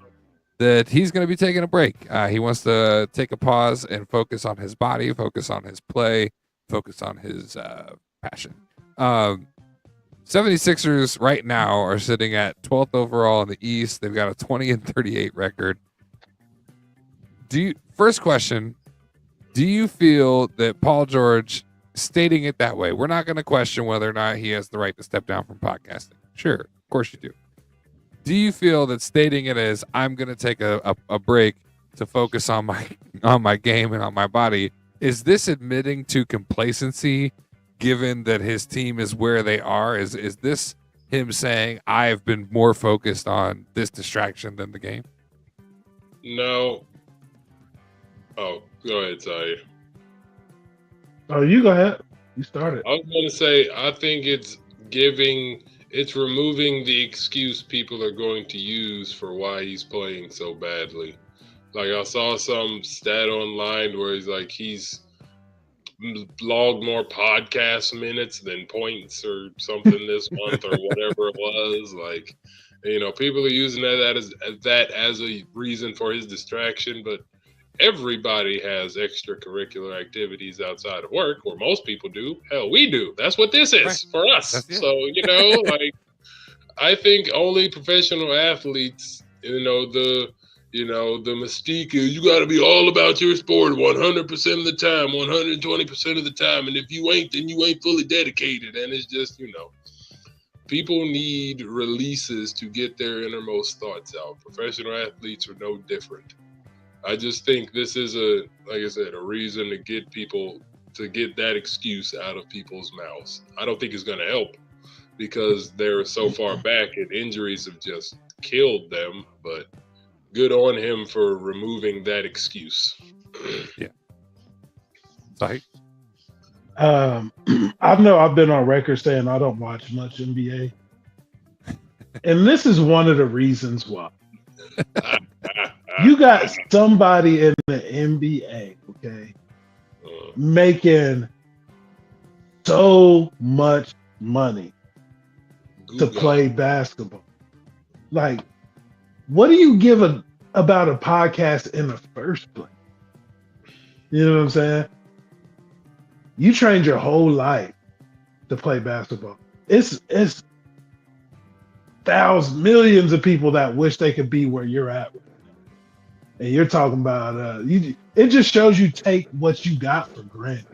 that he's going to be taking a break. He wants to take a pause and focus on his body, focus on his play, focus on his passion. 76ers right now are sitting at 12th overall in the East. They've got a 20-38 record. First question, do you feel that Paul George stating it that way, we're not going to question whether or not he has the right to step down from podcasting? Sure, of course you do. Do you feel that stating it as I'm going to take a break to focus on my game and on my body, is this admitting to complacency given that his team is where they are? Is this him saying I've been more focused on this distraction than the game? No. Oh, go ahead, Ty. Oh, you go ahead. You started. I was going to say, I think it's removing the excuse people are going to use for why he's playing so badly. Like, I saw some stat online where he's logged more podcast minutes than points or something this month or whatever it was. Like, people are using that as a reason for his distraction, but everybody has extracurricular activities outside of work, or most people do. Hell, we do. That's what this is for us. So, I think only professional athletes, the mystique is you got to be all about your sport 100% of the time, 120% of the time. And if you ain't, then you ain't fully dedicated. And it's just, people need releases to get their innermost thoughts out. Professional athletes are no different. I just think this is a reason to get people to get that excuse out of people's mouths. I don't think it's going to help because they're so far back and injuries have just killed them, but good on him for removing that excuse. Yeah. Sorry. I know I've been on record saying I don't watch much NBA. And this is one of the reasons why. You got somebody in the NBA, okay, making so much money to play basketball. Like, what do you give about a podcast in the first place? You know what I'm saying? You trained your whole life to play basketball. It's thousands, millions of people that wish they could be where you're at. And you're talking about it just shows you take what you got for granted.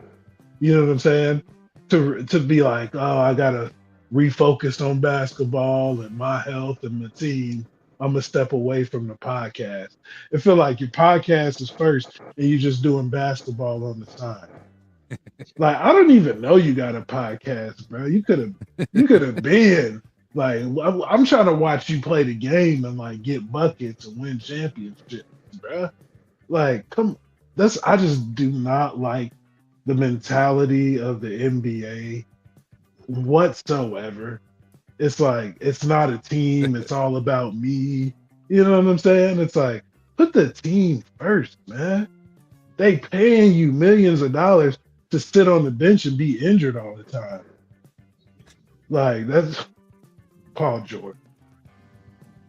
You know what I'm saying? To be like, oh, I gotta refocus on basketball and my health and my team. I'm gonna step away from the podcast. It feel like your podcast is first and you're just doing basketball on the side. Like, I don't even know you got a podcast, bro. You could have been like, I'm trying to watch you play the game and like get buckets and win championships, bro. Like, I just do not like the mentality of the NBA whatsoever. It's like, it's not a team. It's all about me. You know what I'm saying? It's like, put the team first, man. They paying you millions of dollars to sit on the bench and be injured all the time. Like, that's Paul George.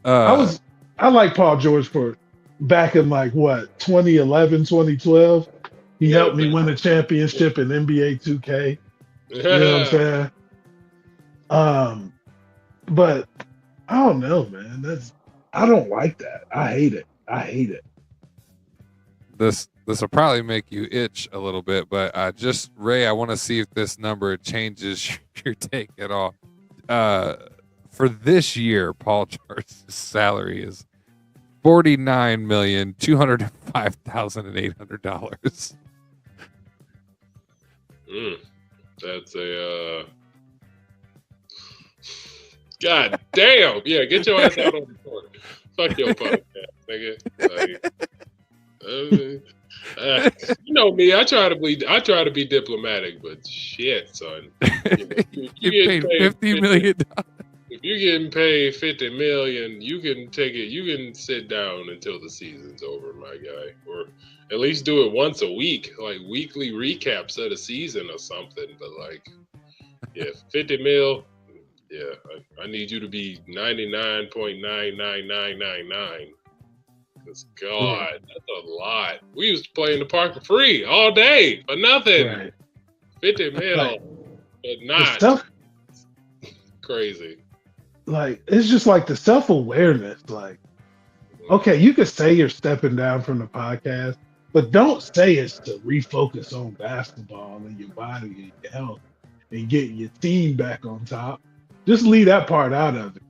I like Paul George for back in like what, 2011, 2012. He helped me win a championship in NBA 2K. You know what I'm saying? But I don't know, man. I don't like that. I hate it. This will probably make you itch a little bit, but just Ray, I want to see if this number changes your take at all. For this year, Paul George's salary is $49,205,800. That's a God damn. Yeah, get your ass out on the court. Fuck your podcast, nigga. You know me. I try to be diplomatic, but shit, son. You paid $50 million. If you're getting paid $50 million, you can take it. You can sit down until the season's over, my guy, or at least do it once a week, like weekly recaps of the season or something. But like, yeah, 50 mil. Yeah, I need you to be 99.99999. Because God, that's a lot. We used to play in the park for free all day for nothing. Right. 50 mil, Like, but not crazy. Like, it's just like the self-awareness. Like, okay, you could say you're stepping down from the podcast, but don't say it's to refocus on basketball and your body and your health and getting your team back on top. Just leave that part out of it.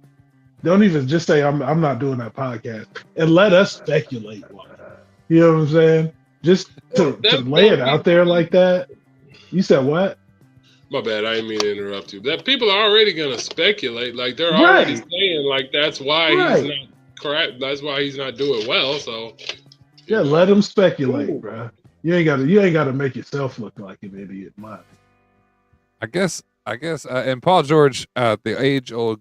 Don't even just say I'm not doing that podcast, and let us speculate why. You know what I'm saying? Just to lay it out there like that. You said what? My bad, I didn't mean to interrupt you. That people are already gonna speculate, like they're already saying, like that's why he's not correct. That's why he's not doing well. So yeah, let them speculate, bro. You ain't got to make yourself look like an idiot, man. I guess, and Paul George, the age-old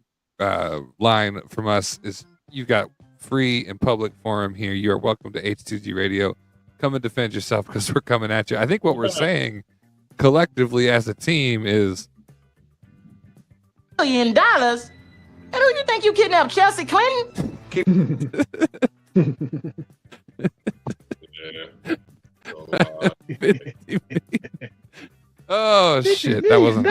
line from us is, you've got free and public forum here. You are welcome to H2G Radio. Come and defend yourself because we're coming at you. I think what we're saying collectively as a team is $1 million. And who you think you kidnapped, Chelsea Clinton? Oh shit, that wasn't.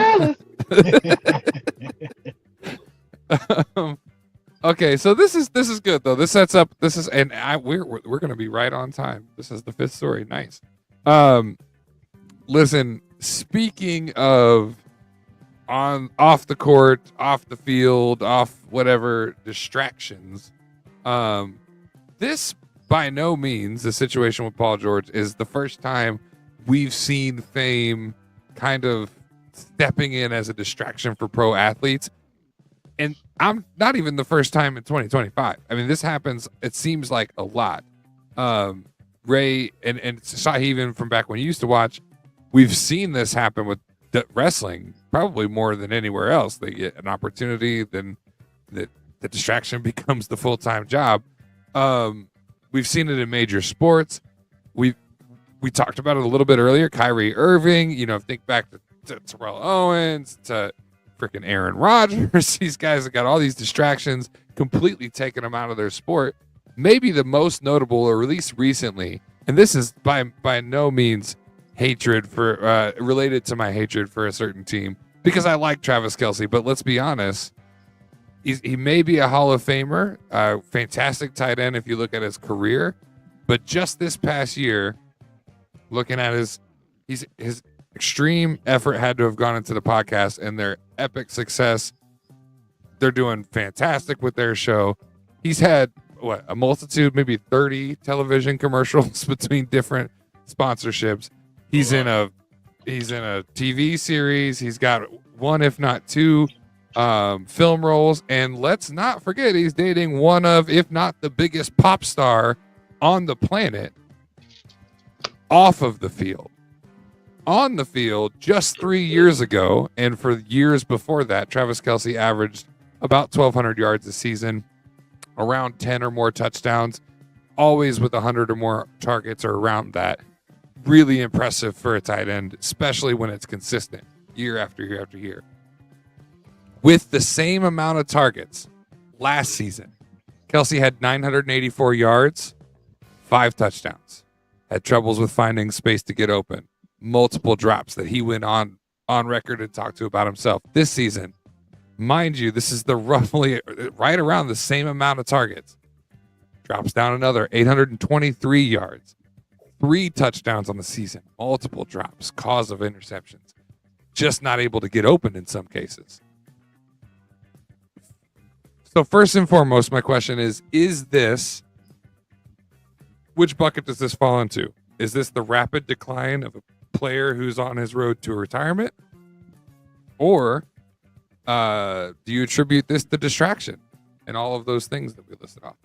Okay, so this is good though. This sets up. This is, and we're gonna be right on time. This is the fifth story. Nice. Listen. Speaking of off the court, off the field, off whatever distractions, this by no means, the situation with Paul George is the first time we've seen fame kind of stepping in as a distraction for pro athletes. And I'm not even the first time in 2025. I mean, this happens, it seems like a lot. Ray and Sahi, even from back when you used to watch, we've seen this happen with wrestling probably more than anywhere else. They get an opportunity, then the distraction becomes the full-time job. We've seen it in major sports. We talked about it a little bit earlier. Kyrie Irving, think back to Terrell Owens, to freaking Aaron Rodgers. These guys have got all these distractions, completely taking them out of their sport. Maybe the most notable, or at least recently, and this is by no means hatred for related to my hatred for a certain team, because I like Travis Kelce, but let's be honest, he may be a Hall of Famer, fantastic tight end if you look at his career, but just this past year, looking at his extreme effort had to have gone into the podcast and their epic success. They're doing fantastic with their show. He's had a multitude, maybe 30 television commercials between different sponsorships. He's in a TV series. He's got one, if not two, film roles. And let's not forget, he's dating one of, if not the biggest pop star on the planet off of the field. On the field, just 3 years ago, and for years before that, Travis Kelce averaged about 1,200 yards a season, around 10 or more touchdowns, always with 100 or more targets or around that. Really impressive for a tight end, especially when it's consistent year after year after year. With the same amount of targets last season, Kelce had 984 yards, 5 touchdowns, had troubles with finding space to get open, multiple drops that he went on record and talked to about himself. This season, mind you, this is the roughly right around the same amount of targets. Drops down another 823 yards. 3 touchdowns on the season, multiple drops, cause of interceptions, just not able to get open in some cases. So first and foremost, my question is this, which bucket does this fall into? Is this the rapid decline of player who's on his road to retirement, or do you attribute this to distraction and all of those things that we listed off?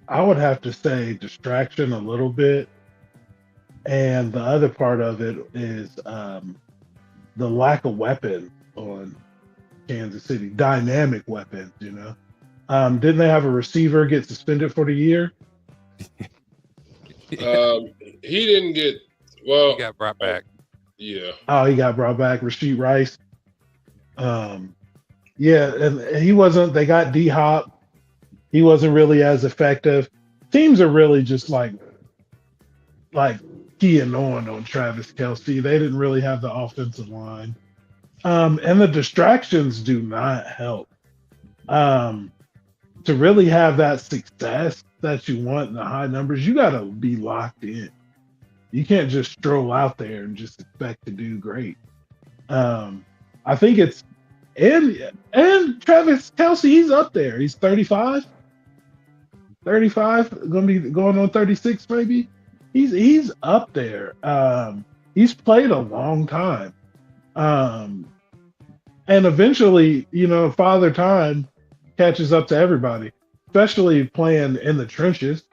I would have to say distraction a little bit, and the other part of it is the lack of weapons on Kansas City, dynamic weapons. Didn't they have a receiver get suspended for the year? He didn't get well. He got brought back. Yeah. Oh, he got brought back, Rashid Rice. Yeah, and he wasn't. They got D Hop. He wasn't really as effective. Teams are really just like keying on Travis Kelce. They didn't really have the offensive line. And the distractions do not help. To really have that success that you want in the high numbers, you got to be locked in. You can't just stroll out there and just expect to do great. I think it's and Travis Kelce, he's up there. He's 35, going to be going on 36 maybe. He's up there. He's played a long time. And eventually, Father Time catches up to everybody, especially playing in the trenches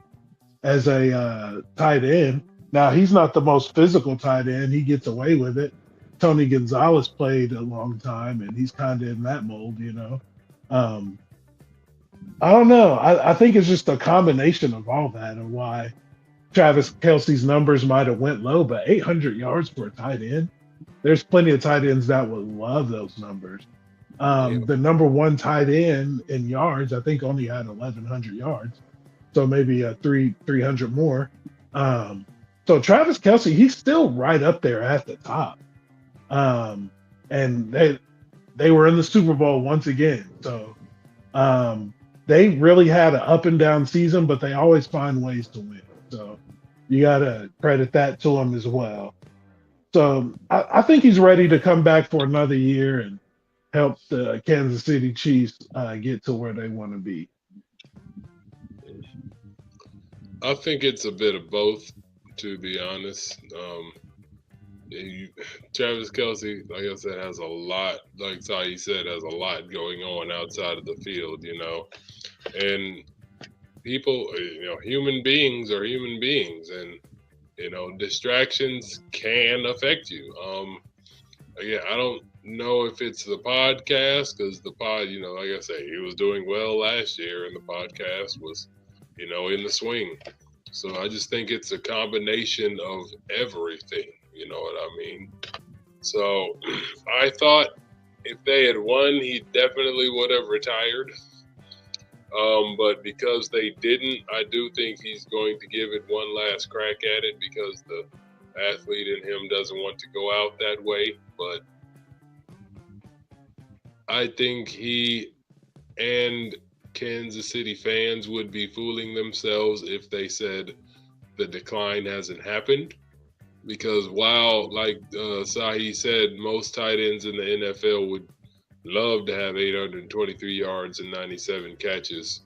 as a tight end. Now, he's not the most physical tight end. He gets away with it. Tony Gonzalez played a long time, and he's kind of in that mold, I don't know. I think it's just a combination of all that and why Travis Kelce's numbers might have went low, but 800 yards for a tight end, there's plenty of tight ends that would love those numbers. The number one tight end in yards, I think, only had 1,100 yards, so maybe 300 more. So Travis Kelce, he's still right up there at the top. And they were in the Super Bowl once again. So they really had an up and down season, but they always find ways to win. So you got to credit that to him as well. So I think he's ready to come back for another year and help the Kansas City Chiefs get to where they want to be. I think it's a bit of both, to be honest. Travis Kelce, like I said, has a lot, like Sahi said, has a lot going on outside of the field, and people, human beings are human beings, and, distractions can affect you. Again, I don't know if it's the podcast, because the pod, like I say, he was doing well last year, and the podcast was, in the swing. So I just think it's a combination of everything. You know what I mean? So I thought if they had won, he definitely would have retired. But because they didn't, I do think he's going to give it one last crack at it, because the athlete in him doesn't want to go out that way. But I think he and Kansas City fans would be fooling themselves if they said the decline hasn't happened. Because while, like Sahi said, most tight ends in the NFL would love to have 823 yards and 97 catches,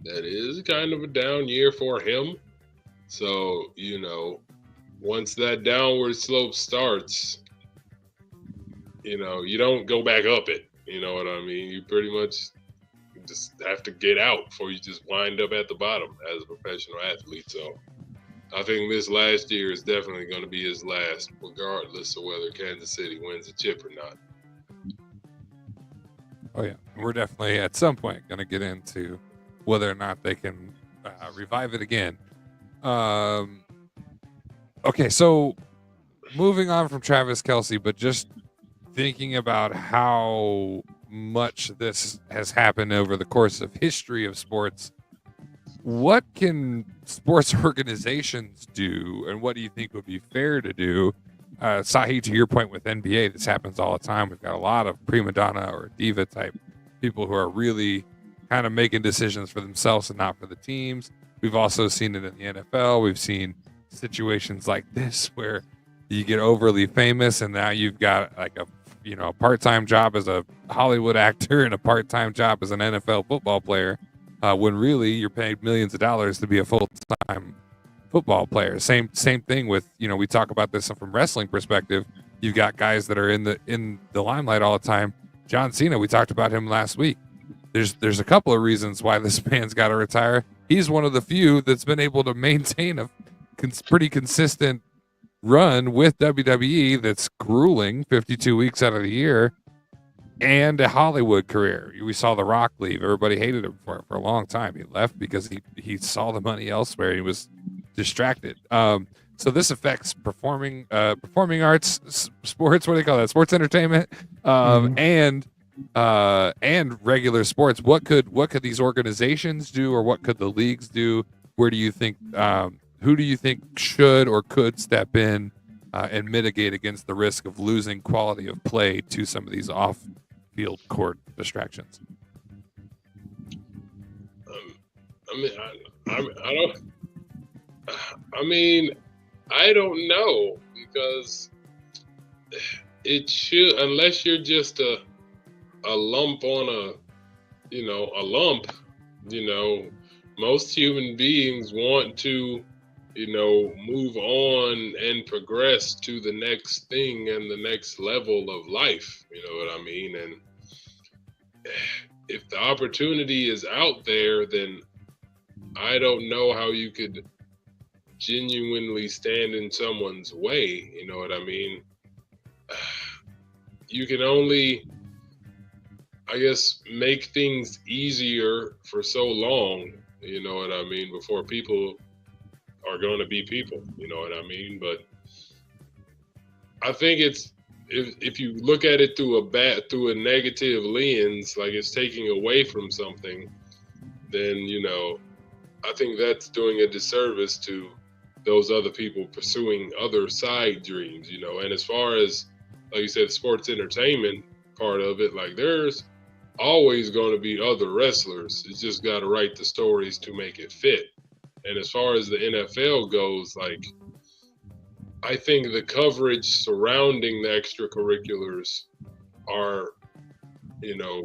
that is kind of a down year for him. So, once that downward slope starts, you don't go back up it. You know what I mean? You pretty much just have to get out before you just wind up at the bottom as a professional athlete. So I think this last year is definitely going to be his last, regardless of whether Kansas City wins a chip or not. Oh, yeah. We're definitely at some point going to get into whether or not they can revive it again. Okay, so moving on from Travis Kelce, but just thinking about how much this has happened over the course of history of sports, what can sports organizations do, and what do you think would be fair to do? Sahi, to your point with NBA, this happens all the time. We've got a lot of prima donna or diva type people who are really kind of making decisions for themselves and not for the teams. We've also seen it in the NFL. We've seen situations like this where you get overly famous and now you've got like a part-time job as a Hollywood actor and a part-time job as an NFL football player. when really you're paying millions of dollars to be a full-time football player. Same thing with, we talk about this from wrestling perspective. You've got guys that are in the limelight all the time. John Cena, we talked about him last week. There's a couple of reasons why this man's got to retire. He's one of the few that's been able to maintain a pretty consistent run with WWE that's grueling 52 weeks out of the year, and a Hollywood career. We saw The Rock leave. Everybody hated him for a long time. He left because he saw the money elsewhere. He was distracted. So this affects performing arts, sports. What do they call that? Sports entertainment, and regular sports. What could these organizations do, or what could the leagues do? Where do you think? Who do you think should or could step in and mitigate against the risk of losing quality of play to some of these off-field court distractions? I don't know, because it should, unless you're just a lump on a lump, most human beings want to, move on and progress to the next thing and the next level of life. You know what I mean? And if the opportunity is out there, then I don't know how you could genuinely stand in someone's way. You know what I mean? You can only, I guess, make things easier for so long, you know what I mean, before people are going to be people, you know what I mean? But I think it's, if you look at it through a negative lens, like it's taking away from something, then, I think that's doing a disservice to those other people pursuing other side dreams, and as far as, like you said, sports entertainment part of it, like there's always going to be other wrestlers. It's just got to write the stories to make it fit. And as far as the NFL goes, like, I think the coverage surrounding the extracurriculars are,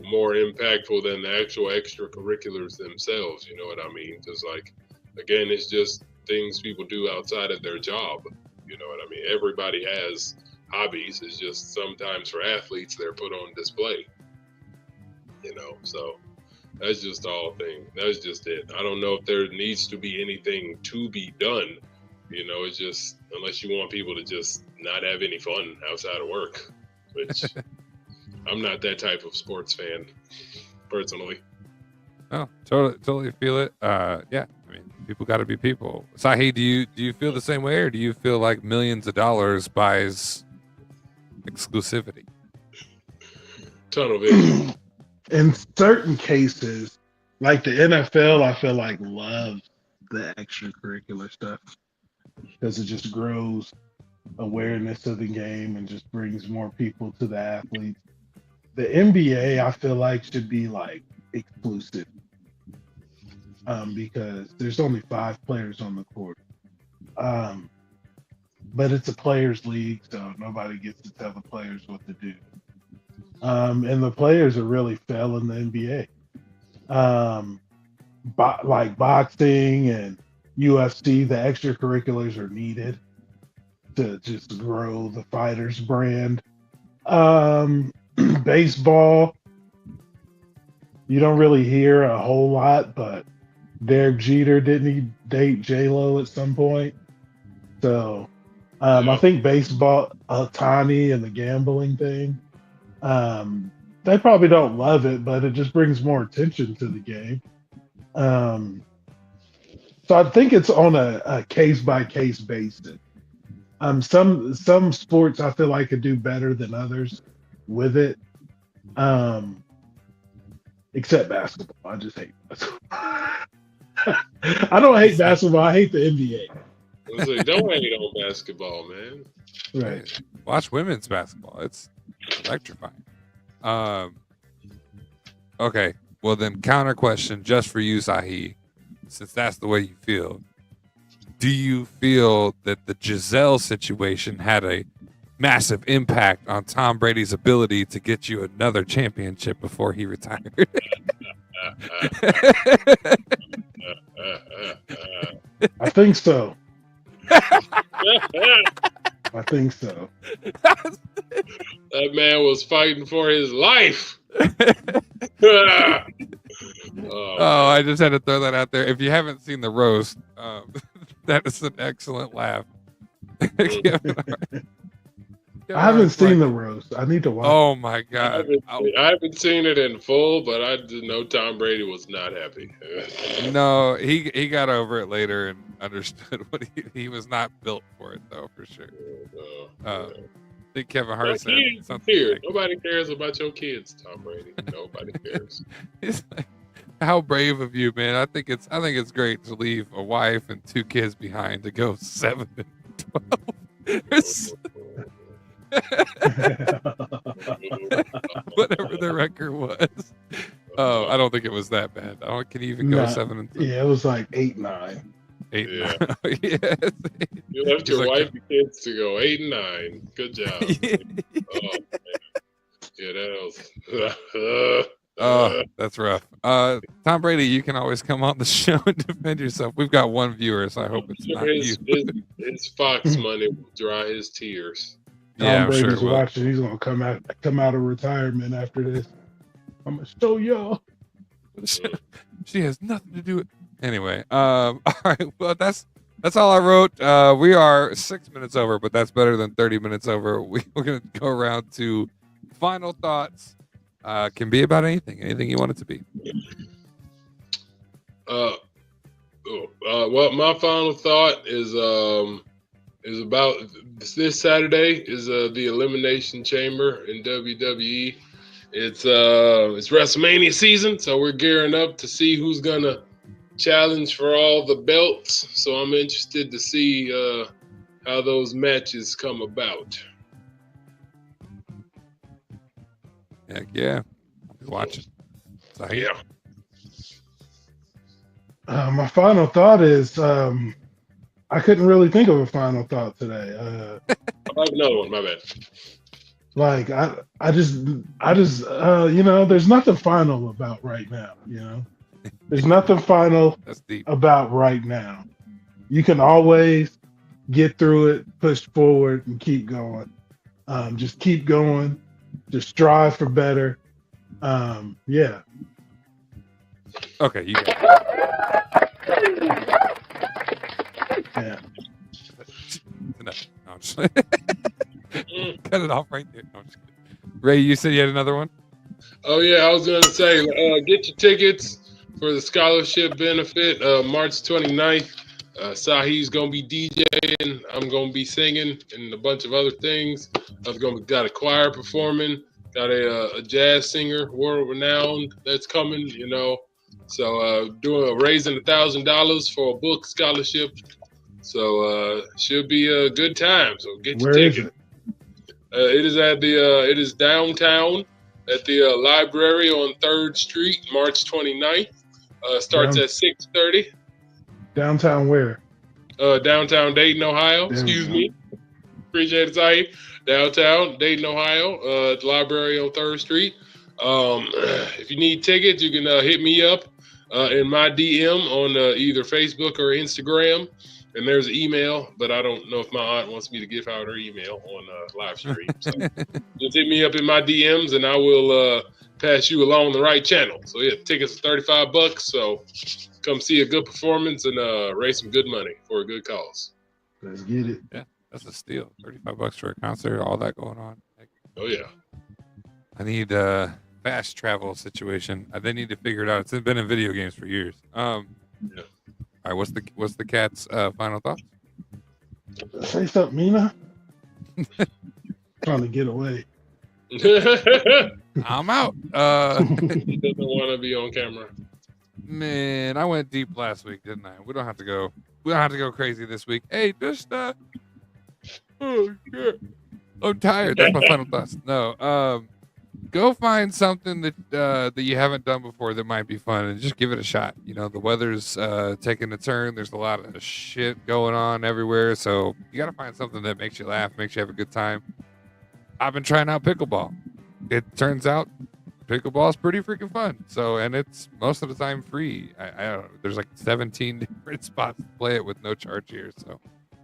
more impactful than the actual extracurriculars themselves. You know what I mean? Because, like, again, it's just things people do outside of their job. You know what I mean? Everybody has hobbies. It's just sometimes for athletes, they're put on display. So that's just all thing. That's just it. I don't know if there needs to be anything to be done. It's just, unless you want people to just not have any fun outside of work, which I'm not that type of sports fan personally. Oh, totally feel it. Yeah, I mean, people got to be people. Sahi, do you feel the same way, or do you feel like millions of dollars buys exclusivity? Tunnel vision. In certain cases, like the NFL, I feel like loves the extracurricular stuff because it just grows awareness of the game and just brings more people to the athletes. The NBA, I feel like, should be like exclusive because there's only 5 players on the court. But it's a players' league, so nobody gets to tell the players what to do. And the players are really failing the NBA. Like boxing and UFC, the extracurriculars are needed to just grow the fighters brand. Baseball, you don't really hear a whole lot, but Derek Jeter, didn't he date J-Lo at some point? So I think baseball, Ohtani and the gambling thing, they probably don't love it, but it just brings more attention to the game. So I think it's on a case-by-case basis. Some sports I feel like could do better than others with it, except basketball. I just hate basketball. I don't hate basketball. I hate the NBA. Don't hate on basketball, man. Right. Watch women's basketball. It's electrifying. Okay. Well, then, counter question just for you, Sahi, since that's the way you feel. Do you feel that the Giselle situation had a massive impact on Tom Brady's ability to get you another championship before he retired? I think so. I think so. That man was fighting for his life. Oh, I just had to throw that out there. If you haven't seen the roast, that is an excellent laugh. Kevin Hart- I haven't Hart's seen like, the roast. I need to watch. Oh my I god! haven't seen it in full, but I did know Tom Brady was not happy. No, he got over it later and understood what he was not built for it though, for sure. I think Kevin Hart My said kids something. here. Like, Nobody cares about your kids, Tom Brady. Nobody cares. he's like, how brave of you, man! I think it's great to leave a wife and 2 kids behind to go 7-12. Whatever the record was. Oh, I don't think it was that bad. Can you even go Nah, 7 and Yeah, it was like 8-9. 8? Yeah. Yes. You left He's your like- wife and kids to go 8 and 9. Good job. Oh, man. Yeah, that was. Oh, that's rough. Tom Brady, you can always come on the show and defend yourself. We've got 1 viewer, so I hope it's not you. His Fox money will dry his tears. Tom Yeah, I'm sure Brady's it will. watching. He's gonna come out of retirement after this. I'm gonna show y'all. She has nothing to do with. Anyway, all right. Well, that's all I wrote. We are 6 minutes over, but that's better than 30 minutes over. We're gonna go around to final thoughts. Can be about anything you want it to be. Well, my final thought is about this Saturday is the Elimination Chamber in WWE. It's WrestleMania season, so we're gearing up to see who's gonna challenge for all the belts. So I'm interested to see how those matches come about. Heck yeah, I'll be watching. So, Yeah. My final thought is I couldn't really think of a final thought today. I have another one. My bad. Like I just there's nothing final about right now. There's nothing final that's deep. about right now. You can always get through it, push forward, and keep going. Just keep going. Just strive for better. Yeah. Okay, you got Yeah. no, I'm just cut it off right there. No, I'm just kidding. Ray, you said you had another one? Oh yeah, I was gonna say, get your tickets for the scholarship benefit, March 29th. Sahi's gonna be DJing. I'm gonna be singing and a bunch of other things. I've got a choir performing. Got a jazz singer, world renowned, that's coming. So raising $1,000 for a book scholarship. So should be a good time. So get your Where is ticket. it? It is downtown at the library on 3rd Street, March 29th. Starts at 6:30. Downtown where? Downtown Dayton, Ohio. There we Excuse go. me. Appreciate it, Saeed. Downtown Dayton, Ohio. At the library on 3rd Street. If you need tickets, you can hit me up in my DM on either Facebook or Instagram. And there's an email, but I don't know if my aunt wants me to give out her email on live stream. So just hit me up in my DMs, and I will pass you along the right channel. So yeah, tickets are $35. So come see a good performance and raise some good money for a good cause. Let's get it. Yeah, that's a steal. $35 for a concert, all that going on. Heck, Oh yeah. I need a fast travel situation. They need to figure it out. It's been in video games for years. Yeah. All right, what's the cat's final thoughts? Say something, Mina. Trying to get away. He I'm out. doesn't want to be on camera. Man, I went deep last week, didn't I? We don't have to go crazy this week. Hey, just oh shit. I'm tired. That's my final thoughts. No, go find something that you haven't done before that might be fun and just give it a shot. The weather's taking a turn. There's a lot of shit going on everywhere, so you got to find something that makes you laugh, makes you have a good time. I've been trying out pickleball. It turns out pickleball is pretty freaking fun. So, and it's most of the time free. I don't know. There's like 17 different spots to play it with no charge here. So,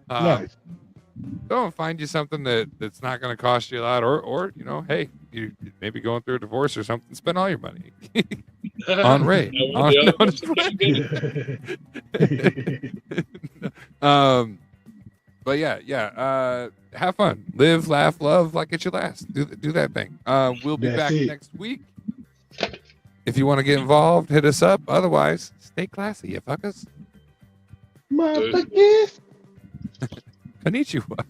Nice. go and find you something that's not going to cost you a lot, or hey, you maybe going through a divorce or something. Spend all your money on Ray. Yeah, No, just kidding. But yeah. Have fun, live, laugh, love like it's your last. Do that thing. We'll be That's back it. next week. If you want to get involved, hit us up. Otherwise, stay classy, you fuckers. Motherfuckers. Konnichiwa.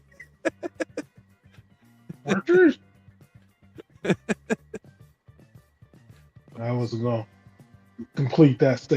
Workers. I was going to complete that statement.